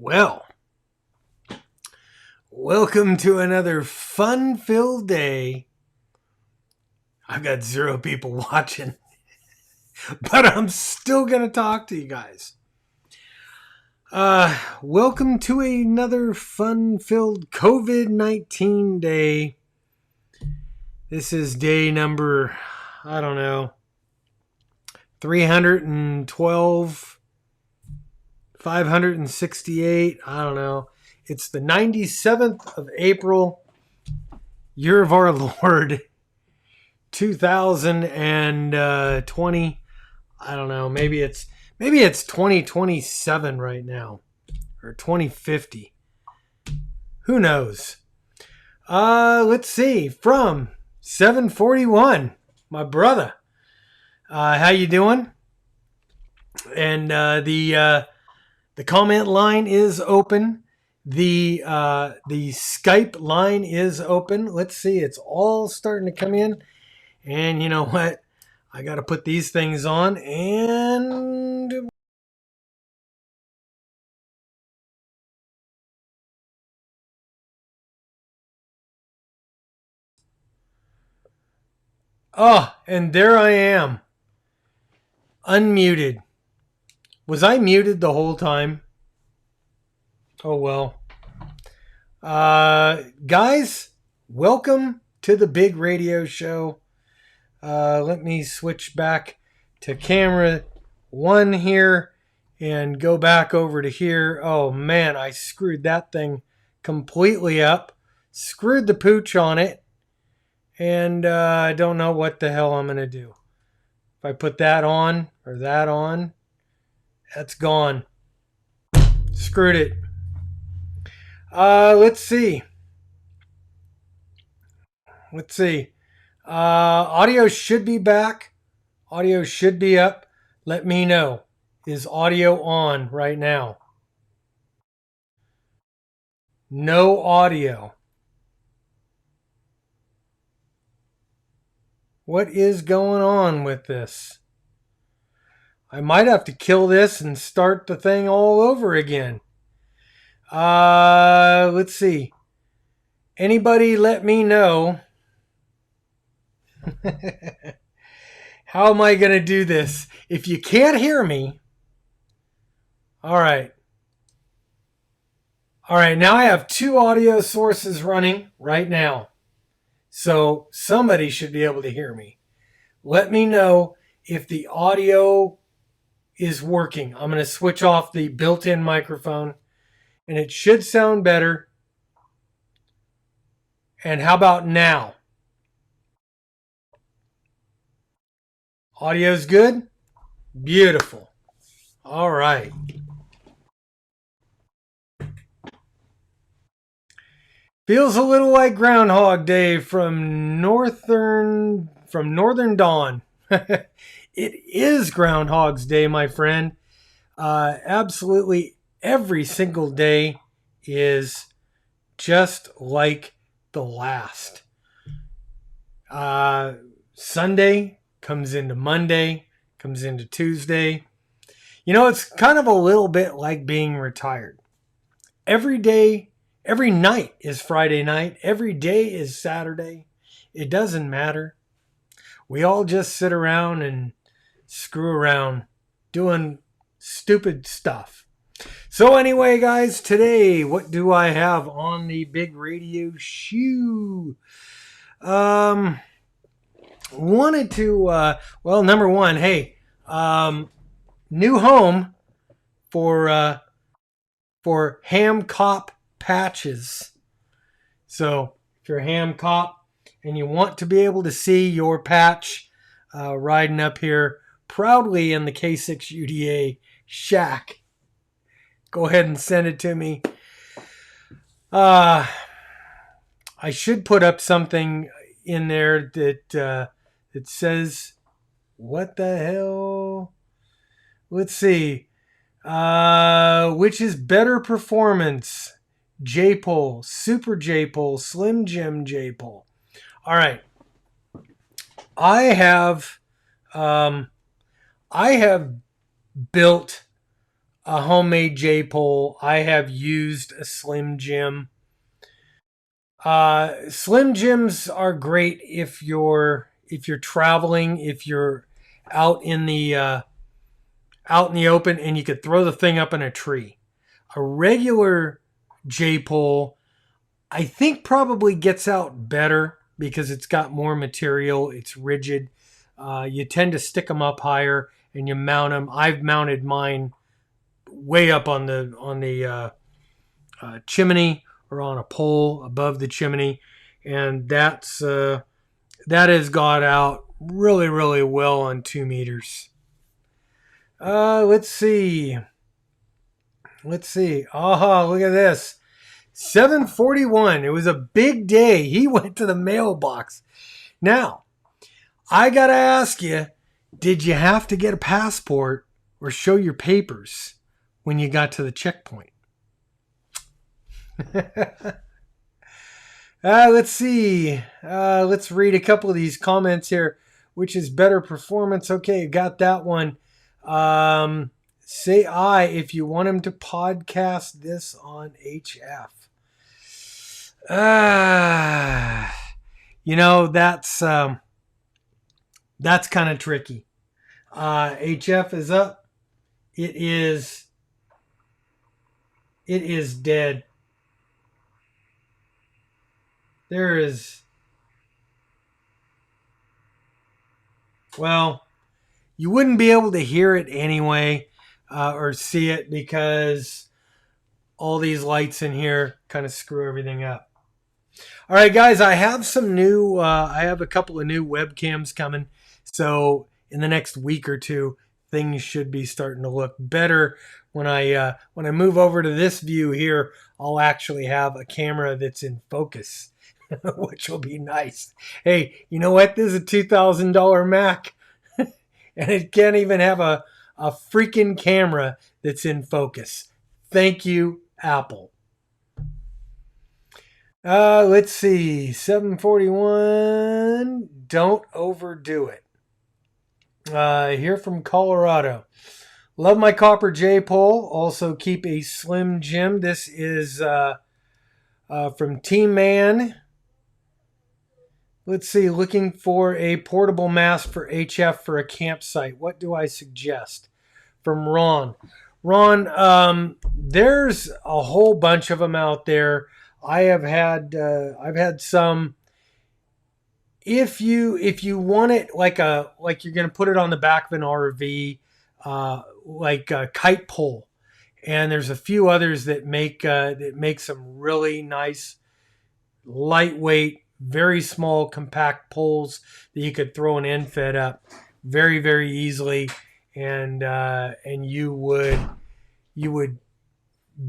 Well, welcome to another fun-filled day. I've got 0 people watching, but I'm still going to talk to you guys. Welcome to another fun-filled COVID-19 day. This is day number, 312, 568, It's the 97th of April, year of our Lord, 2020. Maybe it's 2027 right now, or 2050. Who knows? Let's see. From 741, my brother. How you doing? And the comment line is open. The Skype line is open. Let's see. It's all starting to come in. And you know what? I got to put these things on and... Oh, and there I am. Unmuted. Was I muted the whole time? Oh, well. Guys, welcome to the big radio show. Let me switch back to camera 1 here and go back over to here. Oh, man, I screwed that thing completely up. Screwed the pooch on it. And I don't know what the hell I'm going to do. If I put that on or that on, that's gone. Screwed it. Let's see. Audio should be back. Audio should be up. Let me know. Is audio on right now? No audio. What is going on with this? I might have to kill this and start the thing all over again. Let's see. Anybody let me know. How am I going to do this? If you can't hear me. All right. Now I have 2 audio sources running right now. So somebody should be able to hear me. Let me know if the audio is working. I'm going to switch off the built-in microphone and it should sound better. And how about now? Audio's good? Beautiful. All right. Feels a little like Groundhog Day from Northern Dawn. It is Groundhog's Day, my friend. Absolutely every single day is just like the last. Sunday comes into Monday, comes into Tuesday. It's kind of a little bit like being retired. Every night is Friday night. Every day is Saturday. It doesn't matter. We all just sit around and screw around doing stupid stuff. So anyway, guys, today, what do I have on the big radio shoe? Wanted to, number one, hey, new home for Ham Cop patches. So if you're a ham cop and you want to be able to see your patch riding up here proudly in the K6 UDA shack, go ahead and send it to me. I should put up something in there that says, what the hell? Let's see. Which is better performance? J-pole, Super J-pole, Slim Jim J-pole. All right. I have built a homemade J-pole. I have used a Slim Jim. Slim Jims are great if you're traveling, if you're out in the out in the open, and you could throw the thing up in a tree. A regular J-pole, I think, probably gets out better because it's got more material. It's rigid. You tend to stick them up higher and you mount them. I've mounted mine way up on the chimney or on a pole above the chimney, and that has got out really, really well on 2 meters. Let's see. Let's see. Aha, look at this. 7:41. It was a big day. He went to the mailbox. Now, I got to ask you, did you have to get a passport or show your papers when you got to the checkpoint? Let's see. Let's read a couple of these comments here. Which is better performance? Okay, got that one. Say I if you want him to podcast this on HF. That's kind of tricky. HF is up. It is dead. There is, well, you wouldn't be able to hear it anyway, or see it, because all these lights in here kind of screw everything up. All right, guys, I have a couple of new webcams coming. So in the next week or two, things should be starting to look better. When I move over to this view here, I'll actually have a camera that's in focus, which will be nice. Hey, you know what? This is a $2,000 Mac, and it can't even have a freaking camera that's in focus. Thank you, Apple. Let's see. 7:41. Don't overdo it. Here from Colorado. Love my copper J-pole. Also keep a Slim Jim. This is from Team Man. Let's see. Looking for a portable mast for HF for a campsite. What do I suggest? From Ron. Ron, there's a whole bunch of them out there. I've had some. If you want it like you're gonna put it on the back of an RV, like a kite pole, and there's a few others that make some really nice, lightweight, very small, compact poles that you could throw an end fed up very, very easily, and you would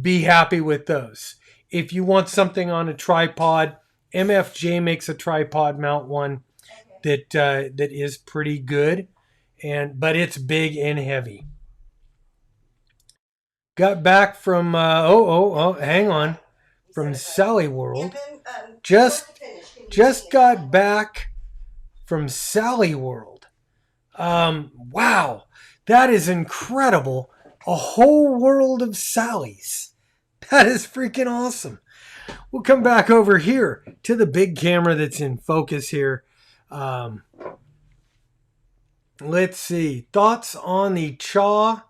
be happy with those. If you want something on a tripod, MFJ makes a tripod mount one that is pretty good, but it's big and heavy. Got back from hang on, from Sally World. Just got back from Sally World. Wow, that is incredible. A whole world of Sallys. That is freaking awesome. We'll come back over here to the big camera that's in focus here. Let's see. Thoughts on the Chaw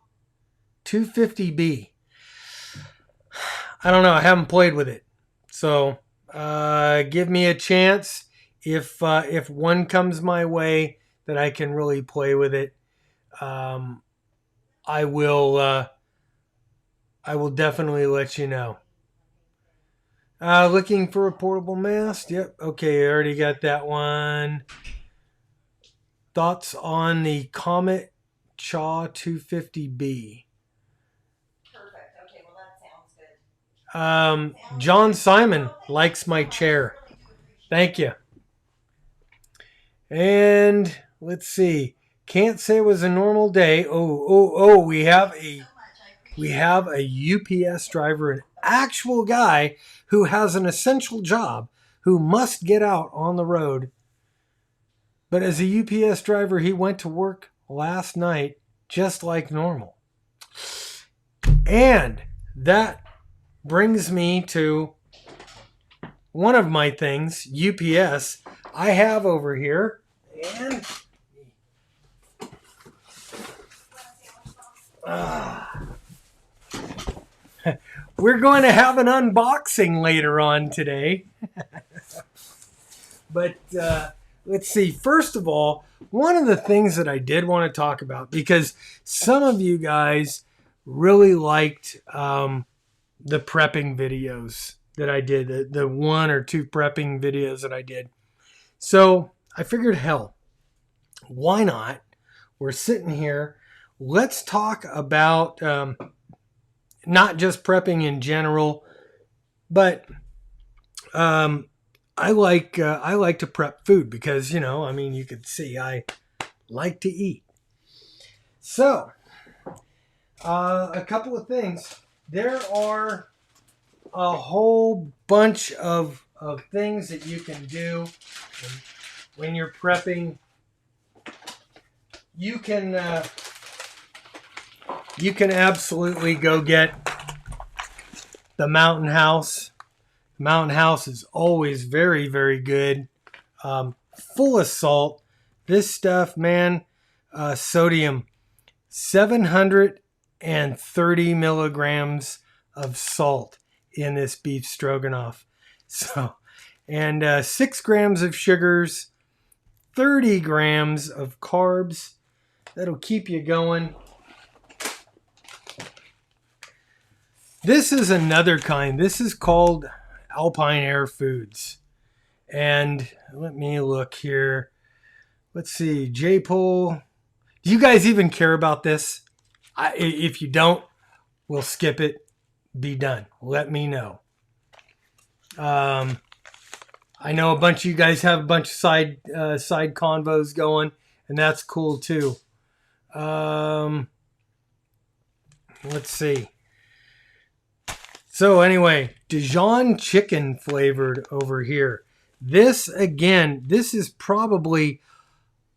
250B? I don't know. I haven't played with it. So give me a chance. If one comes my way that I can really play with it, I will definitely let you know. Looking for a portable mast? Yep. Okay, I already got that one. Thoughts on the Comet Chaw 250B? Perfect. Okay, well that sounds good. John Simon likes my chair. Thank you. And let's see. Can't say it was a normal day. Oh, we have a UPS driver, an actual guy who has an essential job, who must get out on the road. But as a UPS driver, he went to work last night just like normal. And that brings me to one of my things, UPS, I have over here. And we're going to have an unboxing later on today. But let's see. First of all, one of the things that I did want to talk about, because some of you guys really liked the prepping videos that I did, the 1 or 2 prepping videos that I did. So I figured, hell, why not? We're sitting here. Let's talk about not just prepping in general, but I like to prep food because, you know, I mean, you could see I like to eat. So, a couple of things. There are a whole bunch of things that you can do when you're prepping. You can absolutely go get the Mountain House. Mountain House is always very, very good. Full of salt. This stuff, man, sodium, 730 milligrams of salt in this beef stroganoff. So, and 6 grams of sugars, 30 grams of carbs. That'll keep you going. This is another kind. This is called Alpine Air Foods. And let me look here. Let's see. J-Pole. Do you guys even care about this? If you don't, we'll skip it. Be done. Let me know. I know a bunch of you guys have a bunch of side convos going, and that's cool too. Let's see. So anyway, Dijon chicken flavored over here. This, again, this is probably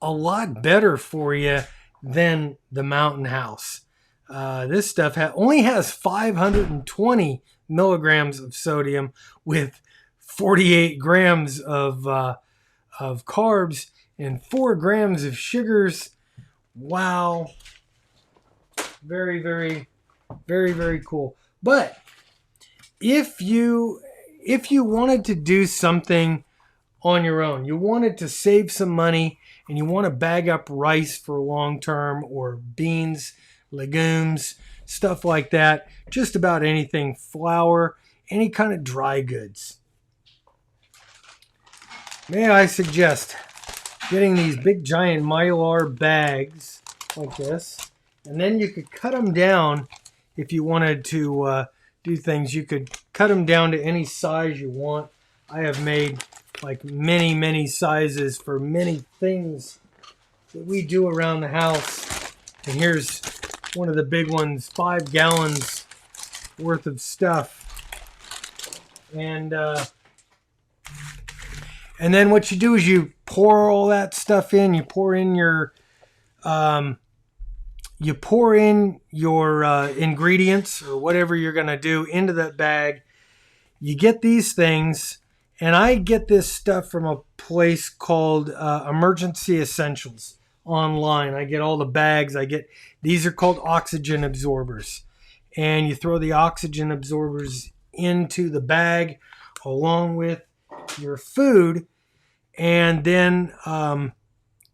a lot better for you than the Mountain House. This stuff only has 520 milligrams of sodium with 48 grams of carbs and 4 grams of sugars. Wow. Very, very, very, very cool. But if you wanted to do something on your own, you wanted to save some money and you want to bag up rice for long term or beans, legumes, stuff like that, just about anything, flour, any kind of dry goods, may I suggest getting these big giant Mylar bags like this, and then you could cut them down if you wanted to do things. You could cut them down to any size you want. I have made like many sizes for many things that we do around the house. And here's one of the big ones, 5 gallons worth of stuff. And then what you do is you pour all that stuff in. You pour in your ingredients or whatever you're going to do into that bag. You get these things, and I get this stuff from a place called Emergency Essentials online. I get all the bags. These are called oxygen absorbers. And you throw the oxygen absorbers into the bag along with your food. And then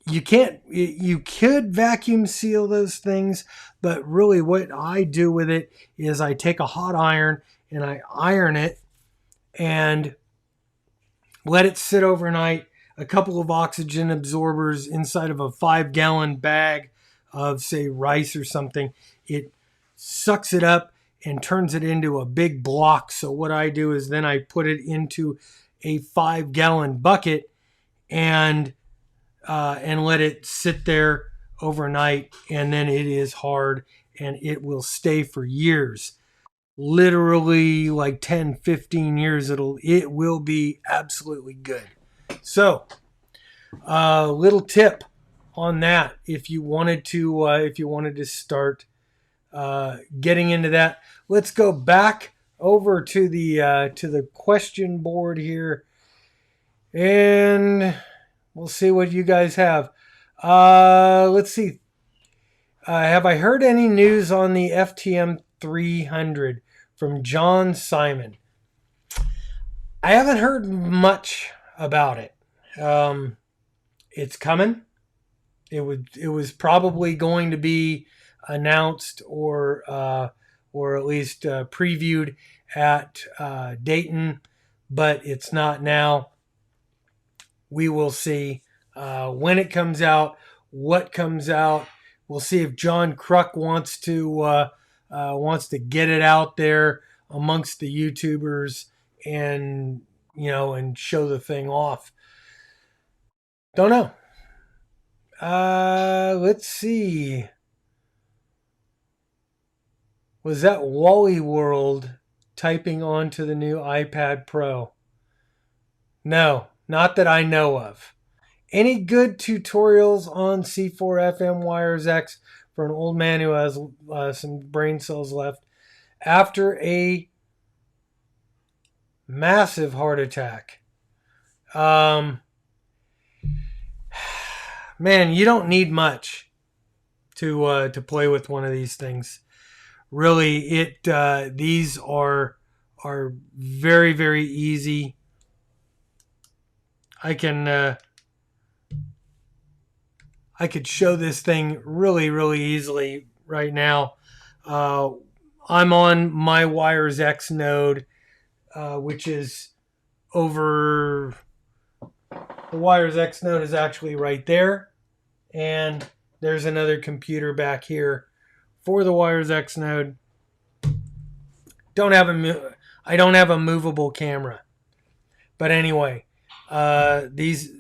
you could vacuum seal those things, but really what I do with it is I take a hot iron and I iron it and let it sit overnight. A couple of oxygen absorbers inside of a 5-gallon bag of, say, rice or something. It sucks it up and turns it into a big block. So what I do is then I put it into a 5-gallon bucket and let it sit there overnight, and then it is hard and it will stay for years. Literally like 10-15 years it will be absolutely good. So little tip on that if you wanted to start getting into that. Let's go back over to the question board here, and we'll see what you guys have. Let's see. Have I heard any news on the FTM 300 from John Simon? I haven't heard much about it. It's coming. It was probably going to be announced or at least previewed at Dayton, but it's not now. We will see when it comes out, what comes out. We'll see if John Kruk wants to get it out there amongst the YouTubers and and show the thing off. Don't know. Let's see. Was that Wally World typing onto the new iPad Pro? No, not that I know of. Any good tutorials on C4 FM Wires X for an old man who has some brain cells left after a massive heart attack? Man, you don't need much to play with one of these things. Really, these are very, very easy. I could show this thing really, really easily right now. I'm on my Wires X node, which is over. The Wires X node is actually right there, and there's another computer back here for the Wires X node. I don't have a movable camera, but anyway, these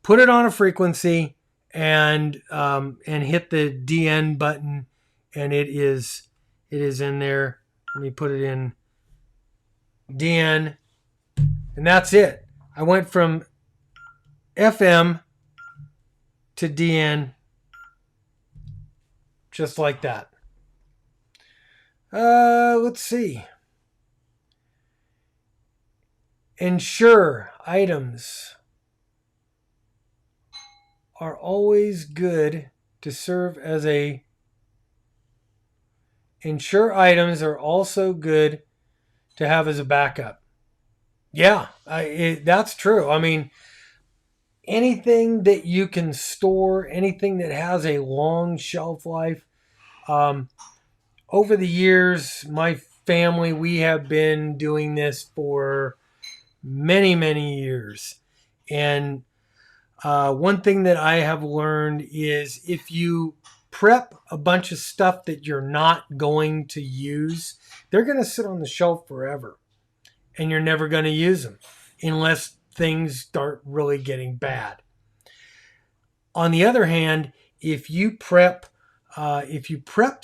put it on a frequency and hit the DN button, and it is in there. Let me put it in DN, and that's it. I went from FM to DN just like that. Let's see. Ensure items are always good to serve as a. Ensure items are also good to have as a backup. Yeah, that's true. I mean, anything that you can store, anything that has a long shelf life. Over the years, my family, we have been doing this for many, many years. And one thing that I have learned is if you prep a bunch of stuff that you're not going to use, they're going to sit on the shelf forever. And you're never going to use them unless things start really getting bad. On the other hand, if you prep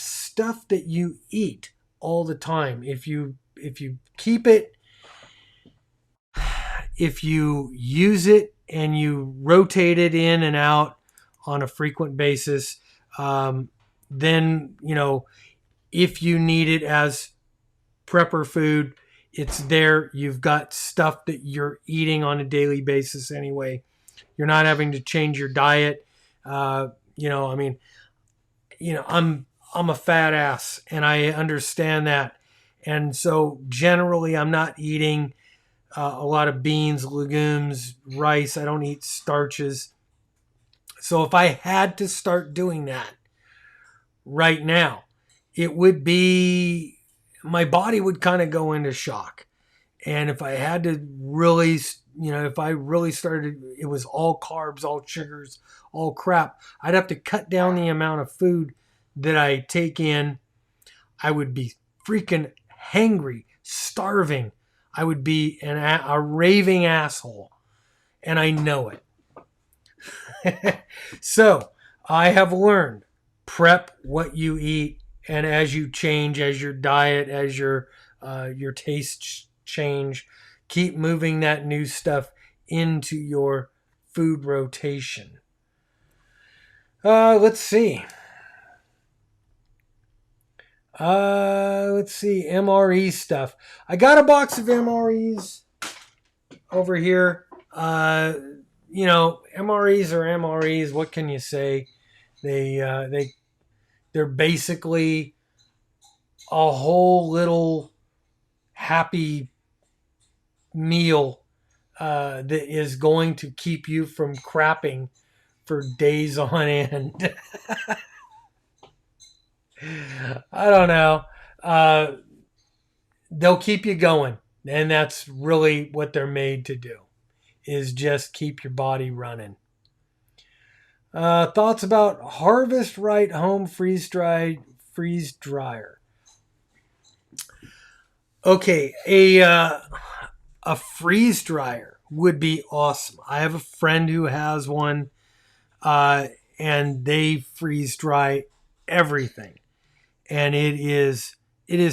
stuff that you eat all the time, if you keep it, if you use it and you rotate it in and out on a frequent basis, then if you need it as prepper food, it's there. You've got stuff that you're eating on a daily basis anyway. You're not having to change your diet. I'm a fat ass, and I understand that. And so generally, I'm not eating a lot of beans, legumes, rice. I don't eat starches. So if I had to start doing that right now, it would be, my body would kind of go into shock. And if I had to really, if I really started, it was all carbs, all sugars, all crap, I'd have to cut down the amount of food that I take in. I would be freaking hangry, starving. I would be a raving asshole. And I know it. So I have learned, prep what you eat. And as you change, as your diet, as your tastes change, keep moving that new stuff into your food rotation. Let's see. Let's see, MRE stuff. I got a box of MREs over here. MREs are MREs. What can you say? They're basically a whole little happy meal that is going to keep you from crapping for days on end. I don't know. They'll keep you going, and that's really what they're made to do, is just keep your body running. Thoughts about Harvest Right Home freeze dryer. Okay, a freeze dryer would be awesome. I have a friend who has one, and they freeze dry everything, and it is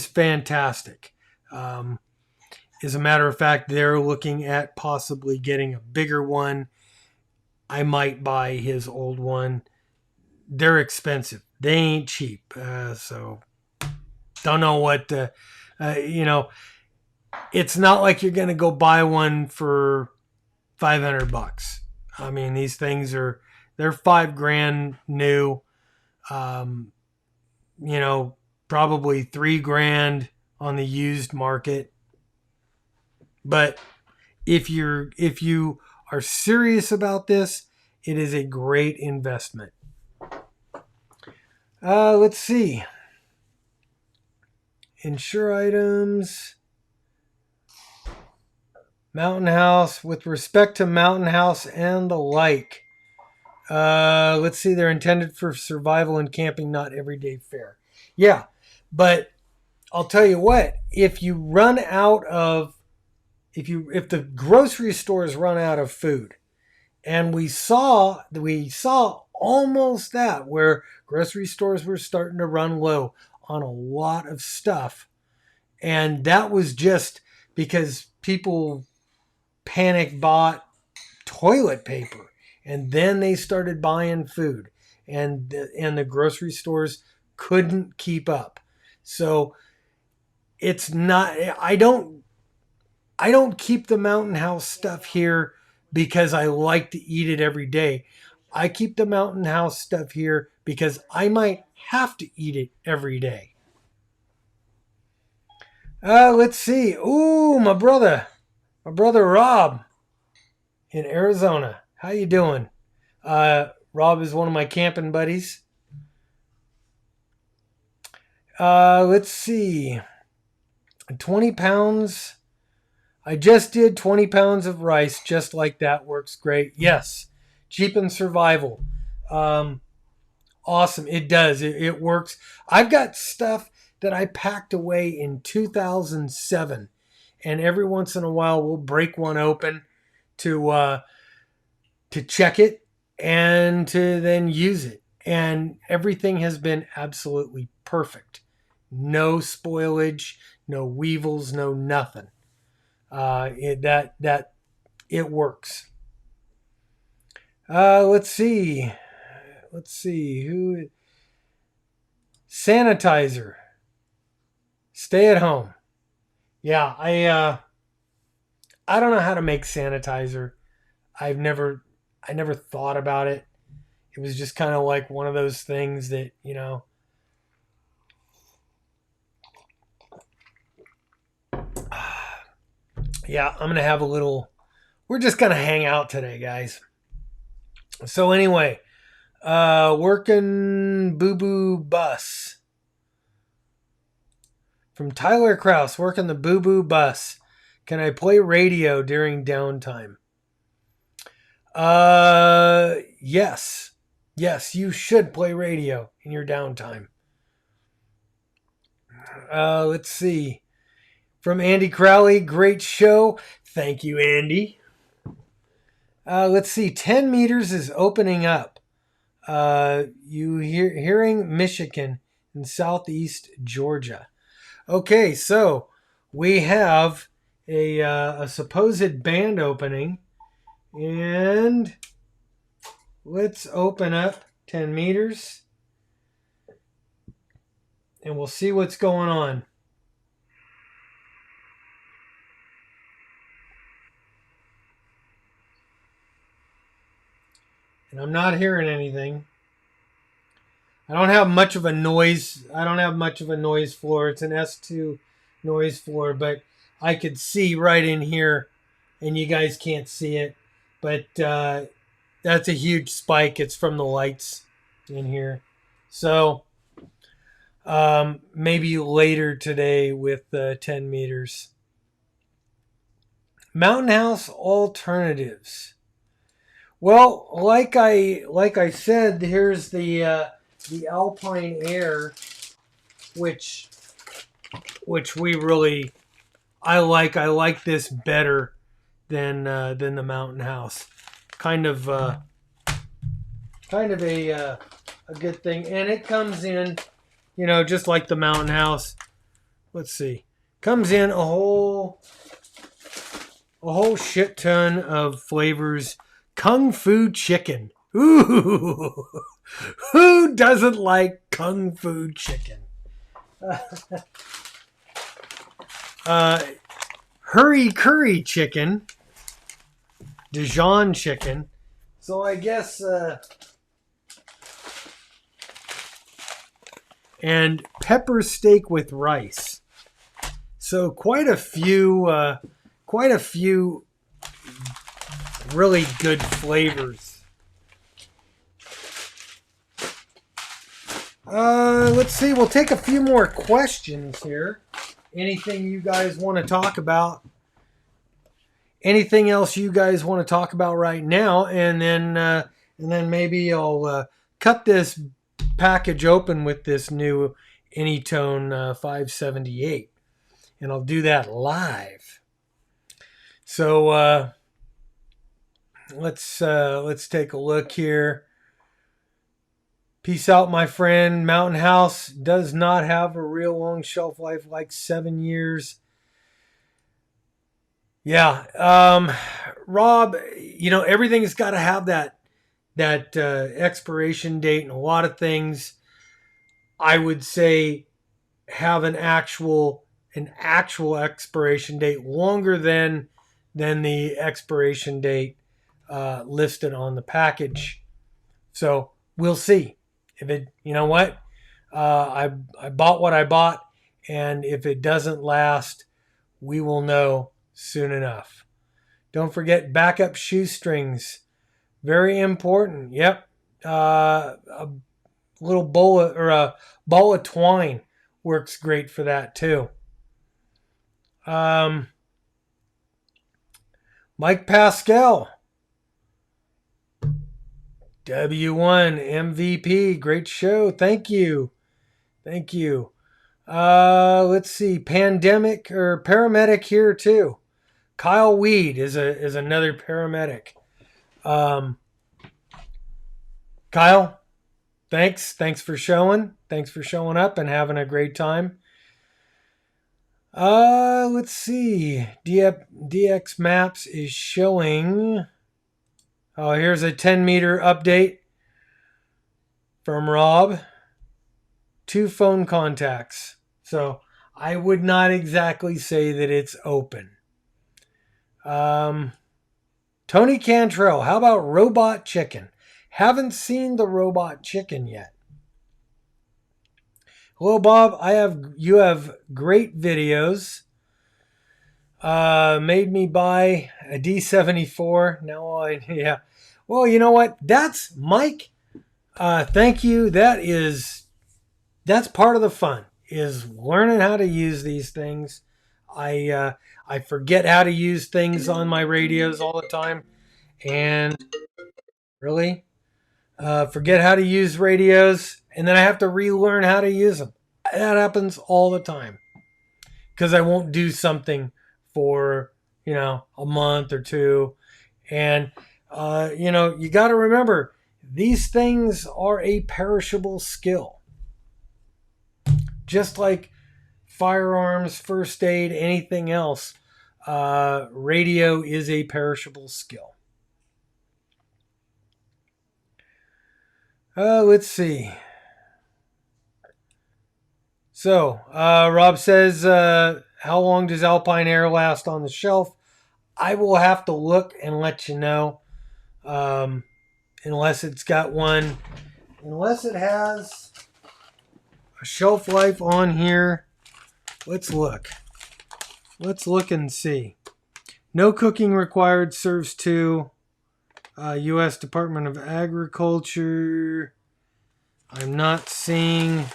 fantastic. As a matter of fact, they're looking at possibly getting a bigger one. I might buy his old one. They're expensive. They ain't cheap. So don't know what, it's not like you're going to go buy one for $500. I mean, these things they're $5,000 new. Probably $3,000 on the used market. But if you are serious about this, it is a great investment. Let's see. Insure items. Mountain House. With respect to Mountain House and the like. Let's see. They're intended for survival and camping, not everyday fare. Yeah, but I'll tell you what. If the grocery stores run out of food, and we saw almost that, where grocery stores were starting to run low on a lot of stuff, and that was just because people panic bought toilet paper, and then they started buying food, and the grocery stores couldn't keep up. So it's not. I don't keep the Mountain House stuff here because I like to eat it every day. I keep the Mountain House stuff here because I might have to eat it every day. Let's see. Ooh, my brother Rob in Arizona. How you doing? Rob is one of my camping buddies. Let's see. 20 pounds. I just did 20 pounds of rice. Just like that. Works great. Yes. Cheap and survival. Awesome. It does. It works. I've got stuff that I packed away in 2007. And every once in a while, we'll break one open to check it and to then use it. And everything has been absolutely perfect. No spoilage, no weevils, no nothing. It works. Let's see. Who? Sanitizer. Stay at home. Yeah, I don't know how to make sanitizer. I never thought about it. It was just kind of like one of those things that, yeah, I'm going to have we're just going to hang out today, guys. So anyway, working Boo Boo Bus. From Tyler Krause, working the Boo Boo Bus. Can I play radio during downtime? Yes. Yes, you should play radio in your downtime. Let's see. From Andy Crowley, great show. Thank you, Andy. Let's see. 10 meters is opening up. Hearing Michigan in southeast Georgia. Okay, so we have a supposed band opening, and let's open up 10 meters. and we'll see what's going on. And I'm not hearing anything. I don't have much of a noise. I don't have much of a noise floor. It's an S2 noise floor, but I could see right in here, and you guys can't see it. But that's a huge spike. It's from the lights in here. So maybe later today with 10 meters. Mountain House alternatives. Well, like I said, here's the Alpine Air, which we really I like this better than the Mountain House. Kind of a good thing, and it comes in, just like the Mountain House. Let's see, comes in a whole shit ton of flavors. Kung Fu chicken. Ooh, who doesn't like Kung Fu chicken? Hurry curry chicken. Dijon chicken. So I guess and pepper steak with rice. So quite a few really good flavors. Let's see. We'll take a few more questions here. Anything you guys want to talk about? Anything else you guys want to talk about right now? And then maybe I'll cut this package open with this new Anytone 578, and I'll do that live. So let's take a look here. Peace out, my friend. Mountain House does not have a real long shelf life, like 7 years. Yeah, Rob, everything's got to have that expiration date, and a lot of things, I would say, have an actual expiration date longer than the expiration date listed on the package. So we'll see if it. You know what? I bought what I bought, and if it doesn't last, we will know soon enough. Don't forget backup shoestrings. Very important. Yep. A little bowl or a ball of twine works great for that too. Mike Pascal. W1 MVP. Great show. Thank you. Let's see. Pandemic or paramedic here too. Kyle Weed is another paramedic. Kyle, thanks for showing. Thanks for showing up and having a great time. Let's see. DX Maps is showing. Oh, here's a 10-meter update from Rob. 2 phone contacts. So I would not exactly say that it's open. Tony Cantrell, how about robot chicken? Haven't seen the robot chicken yet. Hello, Bob. You have great videos. Made me buy a D74. Yeah. Well, you know what? That's Mike. Thank you. That's part of the fun, is learning how to use these things. I forget how to use things on my radios all the time, and really forget how to use radios, and then I have to relearn how to use them. That happens all the time because I won't do something for a month or two, and you got to remember, these things are a perishable skill, just like firearms, first aid, anything else. Radio is a perishable skill. Let's see. So, Rob says, how long does Alpine Air last on the shelf? I will have to look and let you know. Unless it's got one, unless it has a shelf life on here. Let's look. Let's look and see. No cooking required, serves 2. U.S. Department of Agriculture. I'm not seeing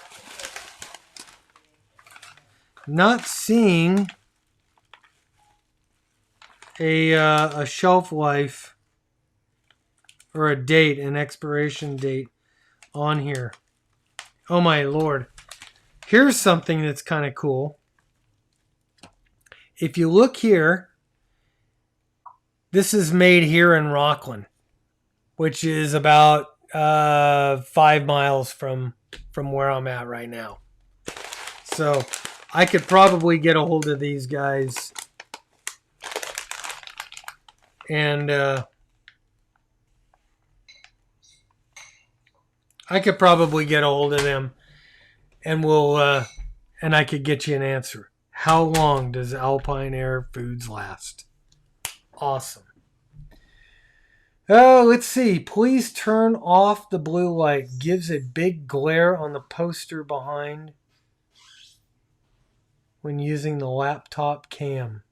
a shelf life or a date, an expiration date on here. Oh my lord. Here's something that's kind of cool. If you look here, this is made here in Rockland, which is about 5 miles from where I'm at right now. So I could probably get a hold of these guys and I could probably get a hold of them and and I could get you an answer. How long does Alpine Air Foods last? Awesome. Oh, let's see. Please turn off the blue light. Gives a big glare on the poster behind when using the laptop cam.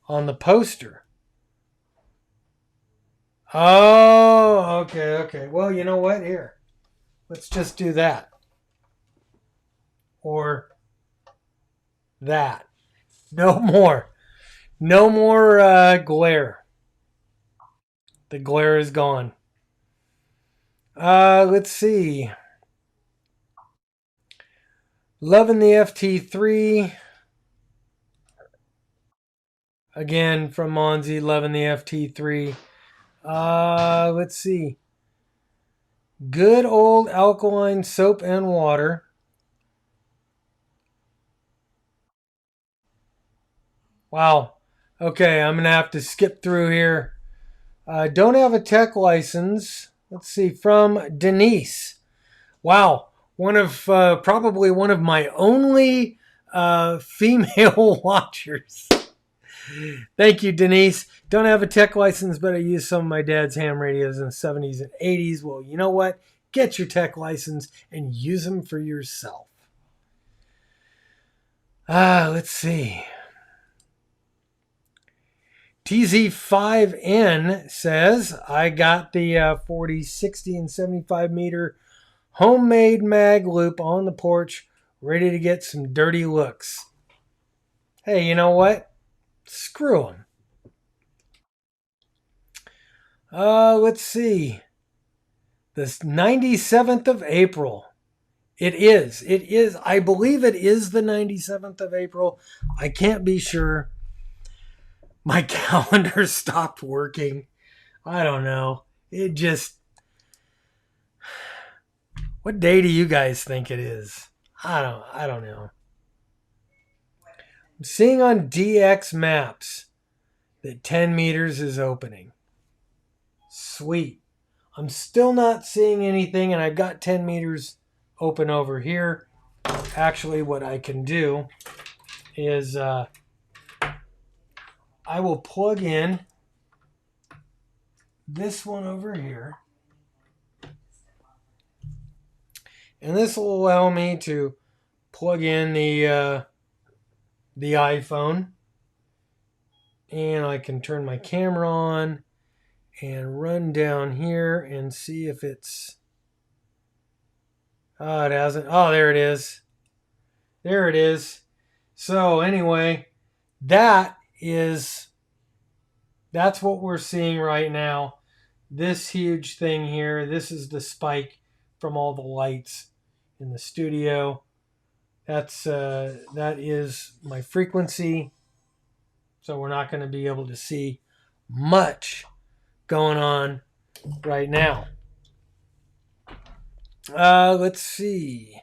On the poster. Oh, okay. Well, you know what? Here. Let's just do that. Or that. No more. No more glare. The glare is gone. Let's see. Loving the FT3. Again, from Monzi, loving the FT3. Let's see. Good old alkaline soap and water. Wow. Okay, I'm going to have to skip through here. Don't have a tech license. Let's see, from Denise. Wow. Probably one of my only female watchers. Thank you, Denise. Don't have a tech license, but I used some of my dad's ham radios in the 70s and 80s. Well, you know what? Get your tech license and use them for yourself. Let's see. TZ5N says, I got the 40, 60, and 75 meter homemade mag loop on the porch, ready to get some dirty looks. Hey, you know what? Screw them. Let's see. The 97th of April. It is. I believe it is the 97th of April. I can't be sure. My calendar stopped working. I don't know. It just... What day do you guys think it is? I don't know. I'm seeing on DX Maps that 10 meters is opening. Sweet. I'm still not seeing anything, and I've got 10 meters open over here. Actually, what I can do is I will plug in this one over here. And this will allow me to plug in the iPhone. And I can turn my camera on and run down here and see if it's... Oh, it hasn't. Oh, there it is. There it is. So anyway, that's what we're seeing right now. This huge thing here, this is the spike from all the lights in the studio. That is my frequency. So we're not going to be able to see much going on right now. Let's see.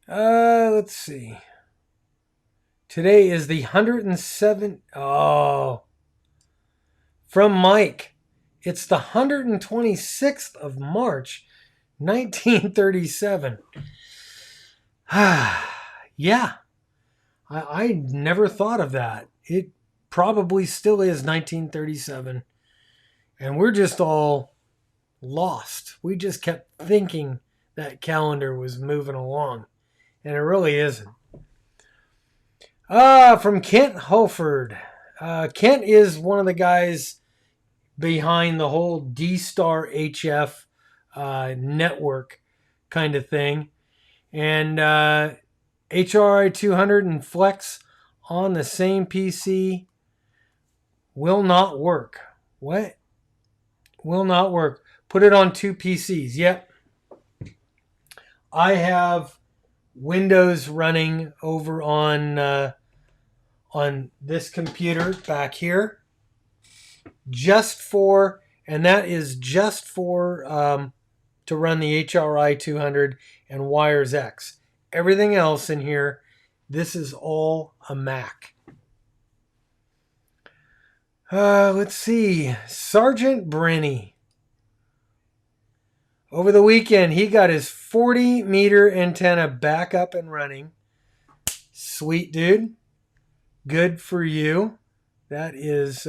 Let's see. Today is the 107. Oh. From Mike. It's the 126th of March, 1937. Yeah, I never thought of that. It probably still is 1937. And we're just all lost. We just kept thinking that calendar was moving along. And it really isn't. From Kent Holford. Kent is one of the guys behind the whole D-Star HF network kind of thing. And HRI 200 and Flex on the same PC will not work. What? Will not work. Put it on two PCs. Yep. I have Windows running over on this computer back here, and that is just for to run the HRI 200 and Wires X. Everything else in here, this is all a Mac. Let's see. Sergeant Brenny. Over the weekend, he got his 40-meter antenna back up and running. Sweet, dude. Good for you. That is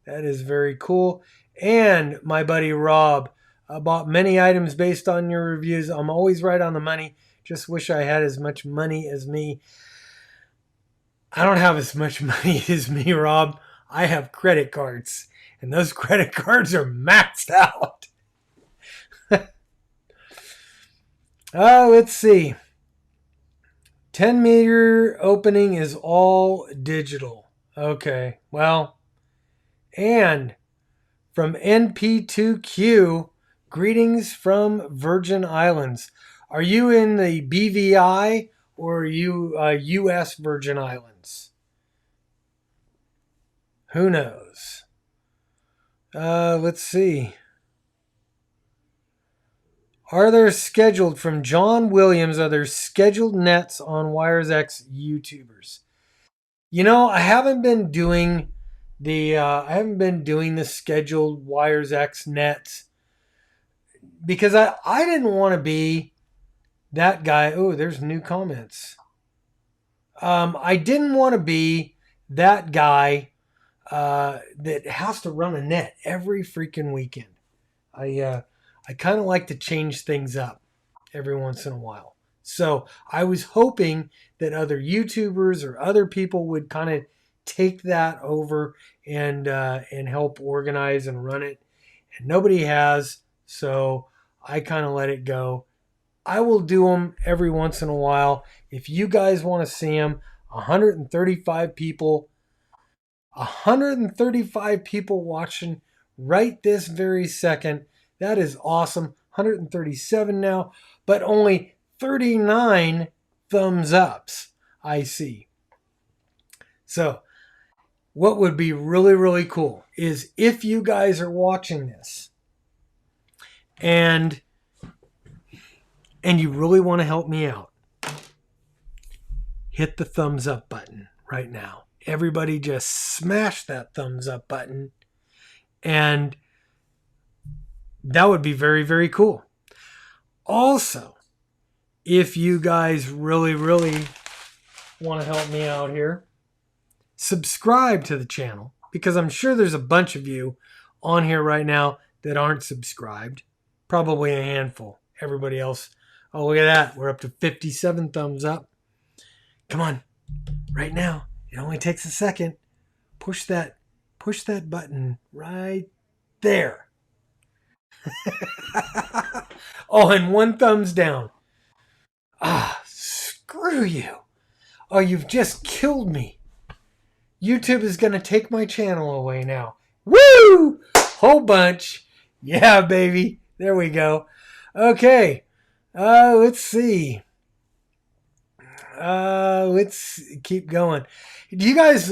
very cool. And my buddy Rob bought many items based on your reviews. I'm always right on the money. Just wish I had as much money as me. I don't have as much money as me, Rob. I have credit cards, and those credit cards are maxed out. Let's see. 10-meter opening is all digital. Okay, well, and from NP2Q, greetings from Virgin Islands. Are you in the BVI or are you U.S. Virgin Islands? Who knows? Let's see. Are there scheduled, from John Williams, are there scheduled nets on Wires X YouTubers? You know, I haven't been doing the scheduled Wires X nets because I didn't want to be that guy. Oh, there's new comments. I didn't want to be that guy that has to run a net every freaking weekend. I kind of like to change things up every once in a while. So I was hoping that other YouTubers or other people would kind of take that over and help organize and run it. And nobody has, so I kind of let it go. I will do them every once in a while. If you guys want to see them, 135 people watching right this very second. That is awesome. 137 now, but only 39 thumbs ups I see. So what would be really, really cool is if you guys are watching this and you really want to help me out, hit the thumbs up button right now. Everybody just smash that thumbs up button, and that would be very, very cool. Also, if you guys really, really want to help me out here, subscribe to the channel, because I'm sure there's a bunch of you on here right now that aren't subscribed. Probably a handful. Everybody else, oh, look at that. We're up to 57 thumbs up. Come on, right now. It only takes a second. Push that button right there. Oh, and one thumbs down. Screw you. Oh, you've just killed me. YouTube is going to take my channel away now. Woo! Whole bunch. Yeah, baby. There we go. Okay. Let's see. Let's keep going. Do you guys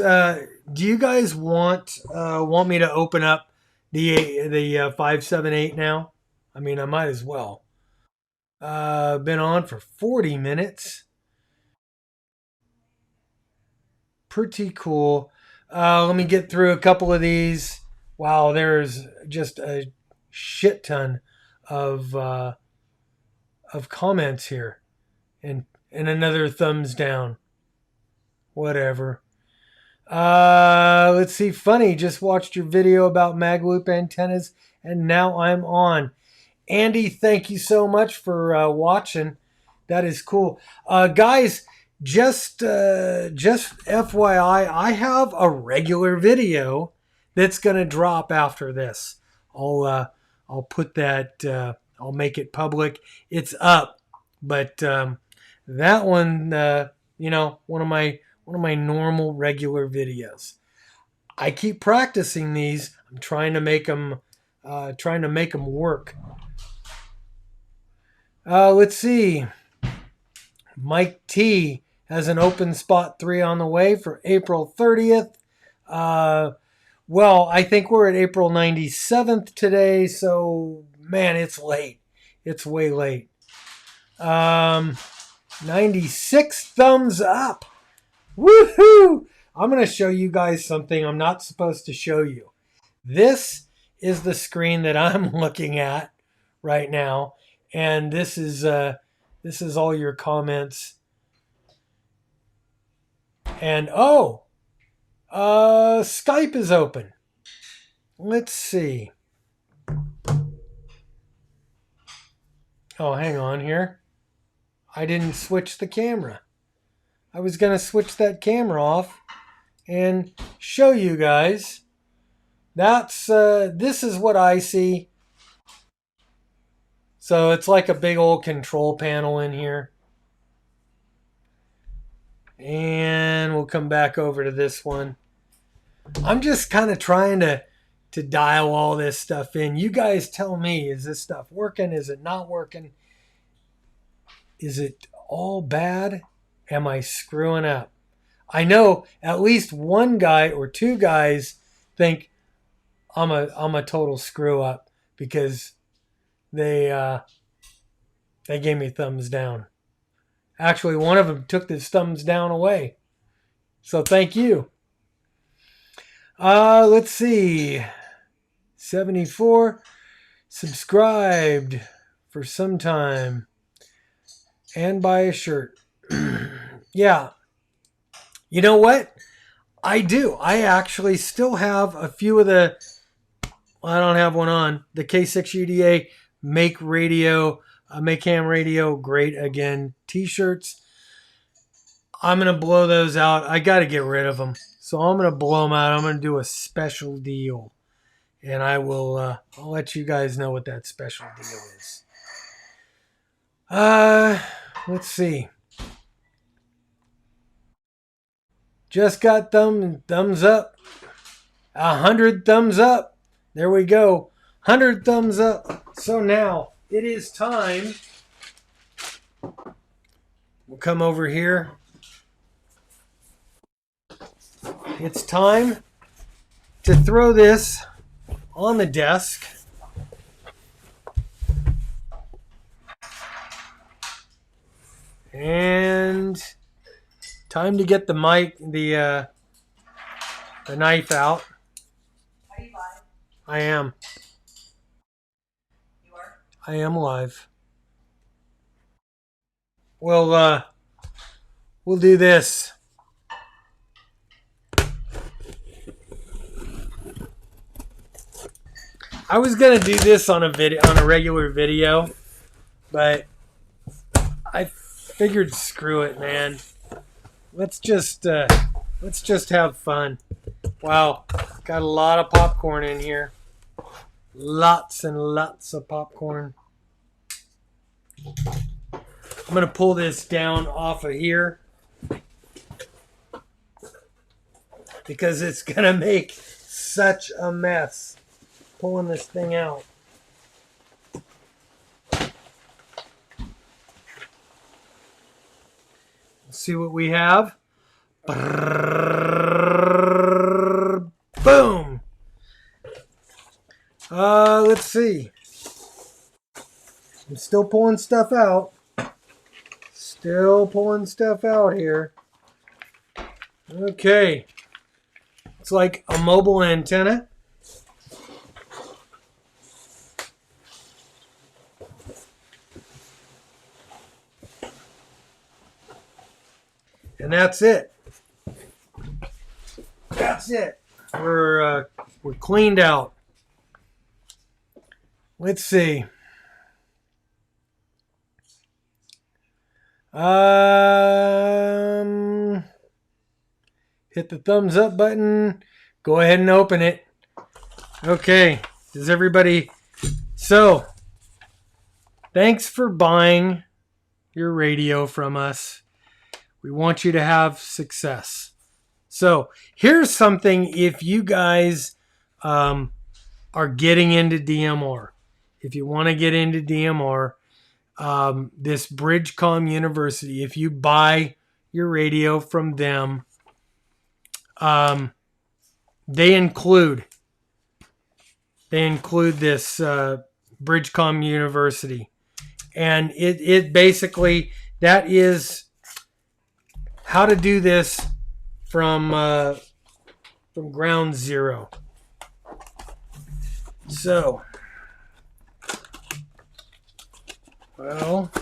want me to open up the 578 now? I mean, I might as well. Been on for 40 minutes. Pretty cool. Let me get through a couple of these. Wow, there's just a shit ton of comments here, and another thumbs down. Whatever. Let's see. Funny. Just watched your video about magloop antennas, and now I'm on. Andy, thank you so much for watching. That is cool, guys. Just FYI, I have a regular video that's gonna drop after this. I'll put that. I'll make it public. It's up, but that one, one of my normal regular videos. I keep practicing these. I'm trying to make them work. Let's see. Mike T has an open spot 3 on the way for April 30th. Well, I think we're at April 97th today, so man, it's late. It's way late. 96 thumbs up. Woohoo! I'm going to show you guys something I'm not supposed to show you. This is the screen that I'm looking at right now, and this is all your comments. And Skype is open. Let's see. Oh, hang on here. I didn't switch the camera. I was going to switch that camera off and show you guys. That's this is what I see. So it's like a big old control panel in here. And we'll come back over to this one. I'm just kind of trying to dial all this stuff in. You guys tell me, is this stuff working? Is it not working? Is it all bad? Am I screwing up? I know at least one guy or two guys think I'm a total screw up because they gave me thumbs down. Actually, one of them took his thumbs down away. So thank you. Let's see. 74 subscribed for some time and buy a shirt. Yeah. You know what? I do. I actually still have a few of the, I don't have one on, the K6UDA Make Ham Radio Great Again t-shirts. I'm going to blow those out. I got to get rid of them. So I'm going to blow them out. I'm going to do a special deal. And I will, I'll let you guys know what that special deal is. Let's see. Just got thumbs up. 100 thumbs up. There we go. 100 thumbs up. So now it is time. We'll come over here. It's time to throw this on the desk. And time to get the the knife out. Are you live? I am. You are? I am live. We'll do this. I was gonna do this on a regular video, but I figured screw it, man. Let's just have fun. Wow, got a lot of popcorn in here. Lots and lots of popcorn. I'm gonna pull this down off of here because it's gonna make such a mess pulling this thing out. Let's see what we have. Boom. Let's see. I'm still pulling stuff out. Still pulling stuff out here. Okay. It's like a mobile antenna. And that's it. That's it. We're cleaned out. Let's see. Hit the thumbs up button. Go ahead and open it. Okay. Does everybody... So, thanks for buying your radio from us. We want you to have success. So, here's something if you guys are getting into DMR. If you want to get into DMR, this Bridgecom University, if you buy your radio from them, they include this Bridgecom University, and it basically, that is how to do this from ground zero. So, well,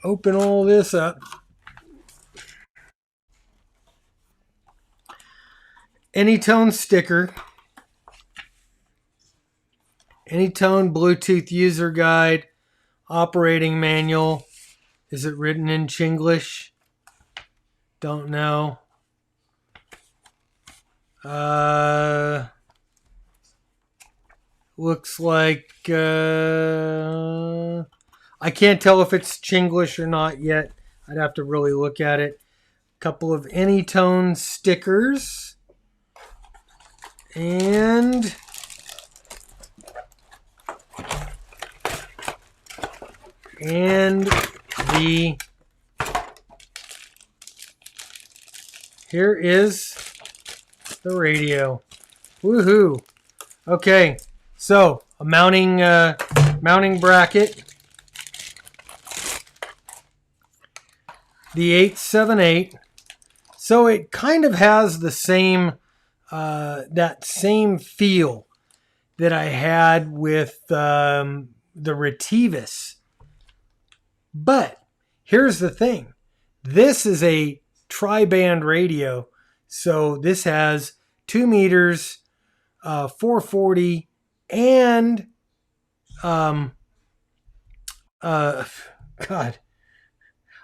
open all this up. Anytone sticker. Anytone Bluetooth user guide. Operating manual. Is it written in Chinglish? Don't know. Looks like I can't tell if it's Chinglish or not yet. I'd have to really look at it. Couple of Anytone stickers. And here is the radio. Woohoo! Okay, so a mounting bracket. The 878. So it kind of has the same that same feel that I had with the Retivus. But here's the thing. This is a tri-band radio. So this has 2 meters, 440, and God,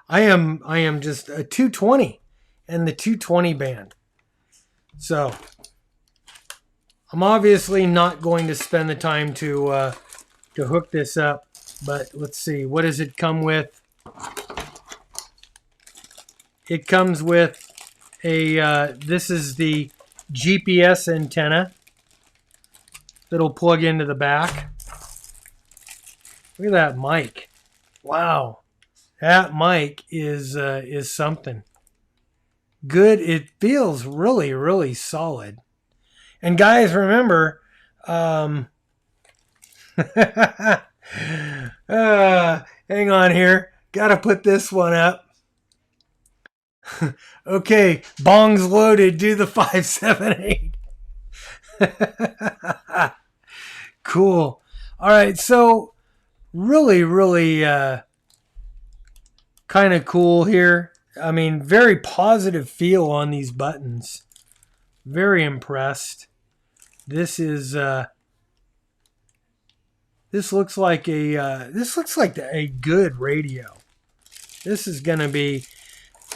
I am just a 220 and the 220 band. So I'm obviously not going to spend the time to hook this up, but let's see. What does it come with? It comes with a, this is the GPS antenna that'll plug into the back. Look at that mic. Wow. That mic is something. Good. It feels really, really solid. And guys, remember, hang on here. Got to put this one up. Okay, bongs loaded. Do the 578. Cool. All right, so really, really kind of cool here. I mean, very positive feel on these buttons. Very impressed. This is this looks like a good radio. This is gonna be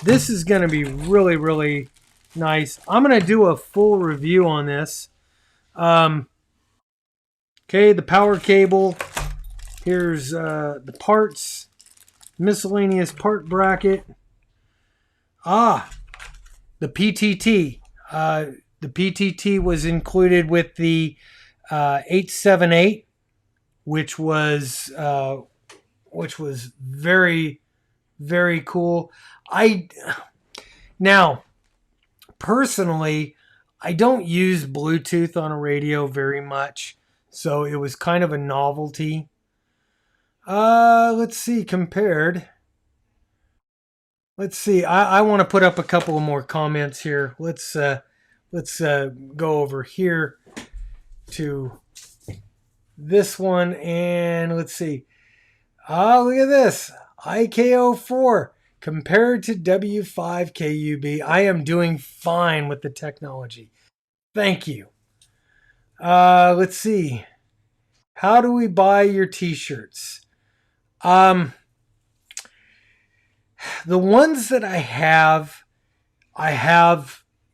really, really nice. I'm gonna do a full review on this. Okay, the power cable. Here's the parts, miscellaneous part bracket. The PTT. The PTT was included with the 878, which was very, very cool. Now, personally, I don't use Bluetooth on a radio very much, so it was kind of a novelty. Let's see, compared. Let's see. I want to put up a couple of more comments here. Let's go over here to this one, and let's see. Look at this. IKO4. Compared to W5KUB, I am doing fine with the technology. Thank you. Let's see. How do we buy your t-shirts? The ones that I have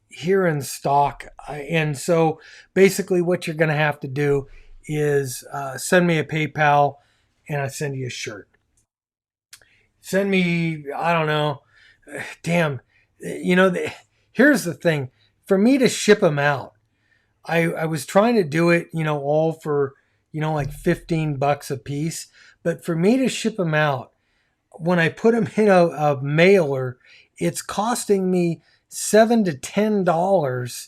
here in stock. And so basically what you're going to have to do is send me a PayPal and I send you a shirt. Send me, I don't know, damn, here's the thing. For me to ship them out, I was trying to do it, all for, like $15 a piece. But for me to ship them out, when I put them in a mailer, it's costing me $7 to $10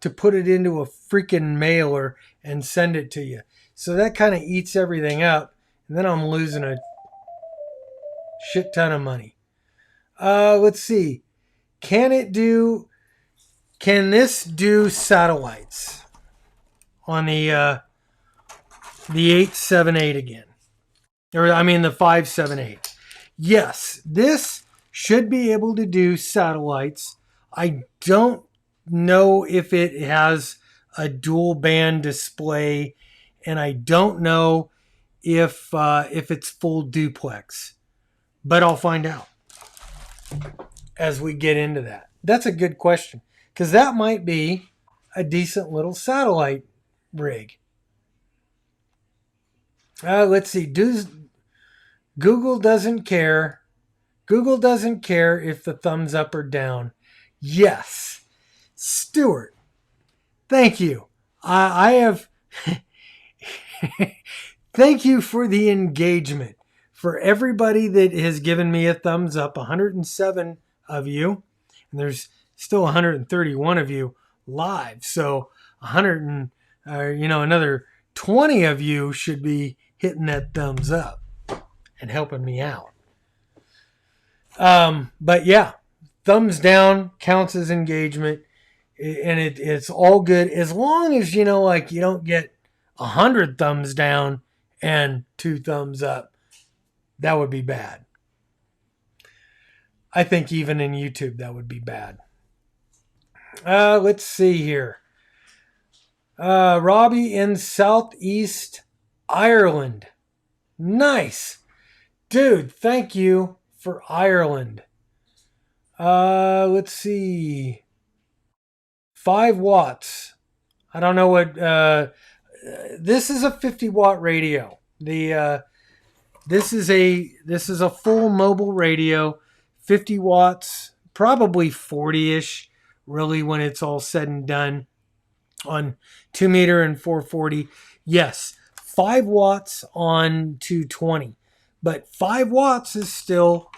to put it into a freaking mailer and send it to you. So that kind of eats everything up. And then I'm losing a shit ton of money. Let's see. Can this do satellites on the 878 again? Or I mean the 578. Yes, this should be able to do satellites. I don't know if it has a dual band display, and I don't know if it's full duplex. But I'll find out as we get into that. That's a good question, because that might be a decent little satellite rig. Let's see. Google doesn't care. Google doesn't care if the thumbs up or down. Yes. Stuart, thank you. I have... Thank you for the engagement. For everybody that has given me a thumbs up, 107 of you, and there's still 131 of you live. So another 20 of you should be hitting that thumbs up and helping me out. But yeah, thumbs down counts as engagement, and it's all good as long as you don't get 100 thumbs down and 2 thumbs up. That would be bad. I think even in YouTube that would be bad. Let's see here. Robbie in Southeast Ireland. Nice. Dude, thank you for Ireland. Let's see. 5 watts. I don't know what... this is a 50 watt radio. This is a full mobile radio, 50 watts, probably 40-ish, really, when it's all said and done, on 2 meter and 440. Yes, 5 watts on 220, but 5 watts is still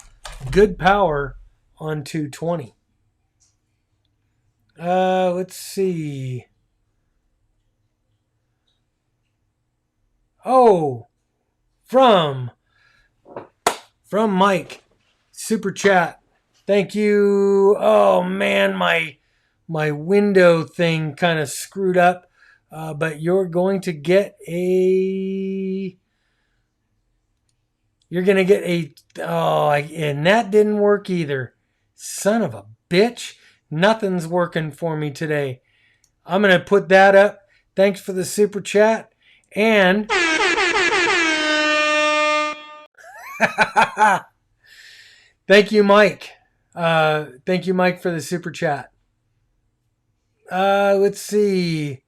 good power on 220. Let's see. Oh, from Mike, super chat. Thank you. Oh man, my window thing kind of screwed up, but you're going to get a. And that didn't work either. Son of a bitch. Nothing's working for me today. I'm going to put that up. Thanks for the super chat. And thank you, Mike. Thank you, Mike, for the super chat. Let's see.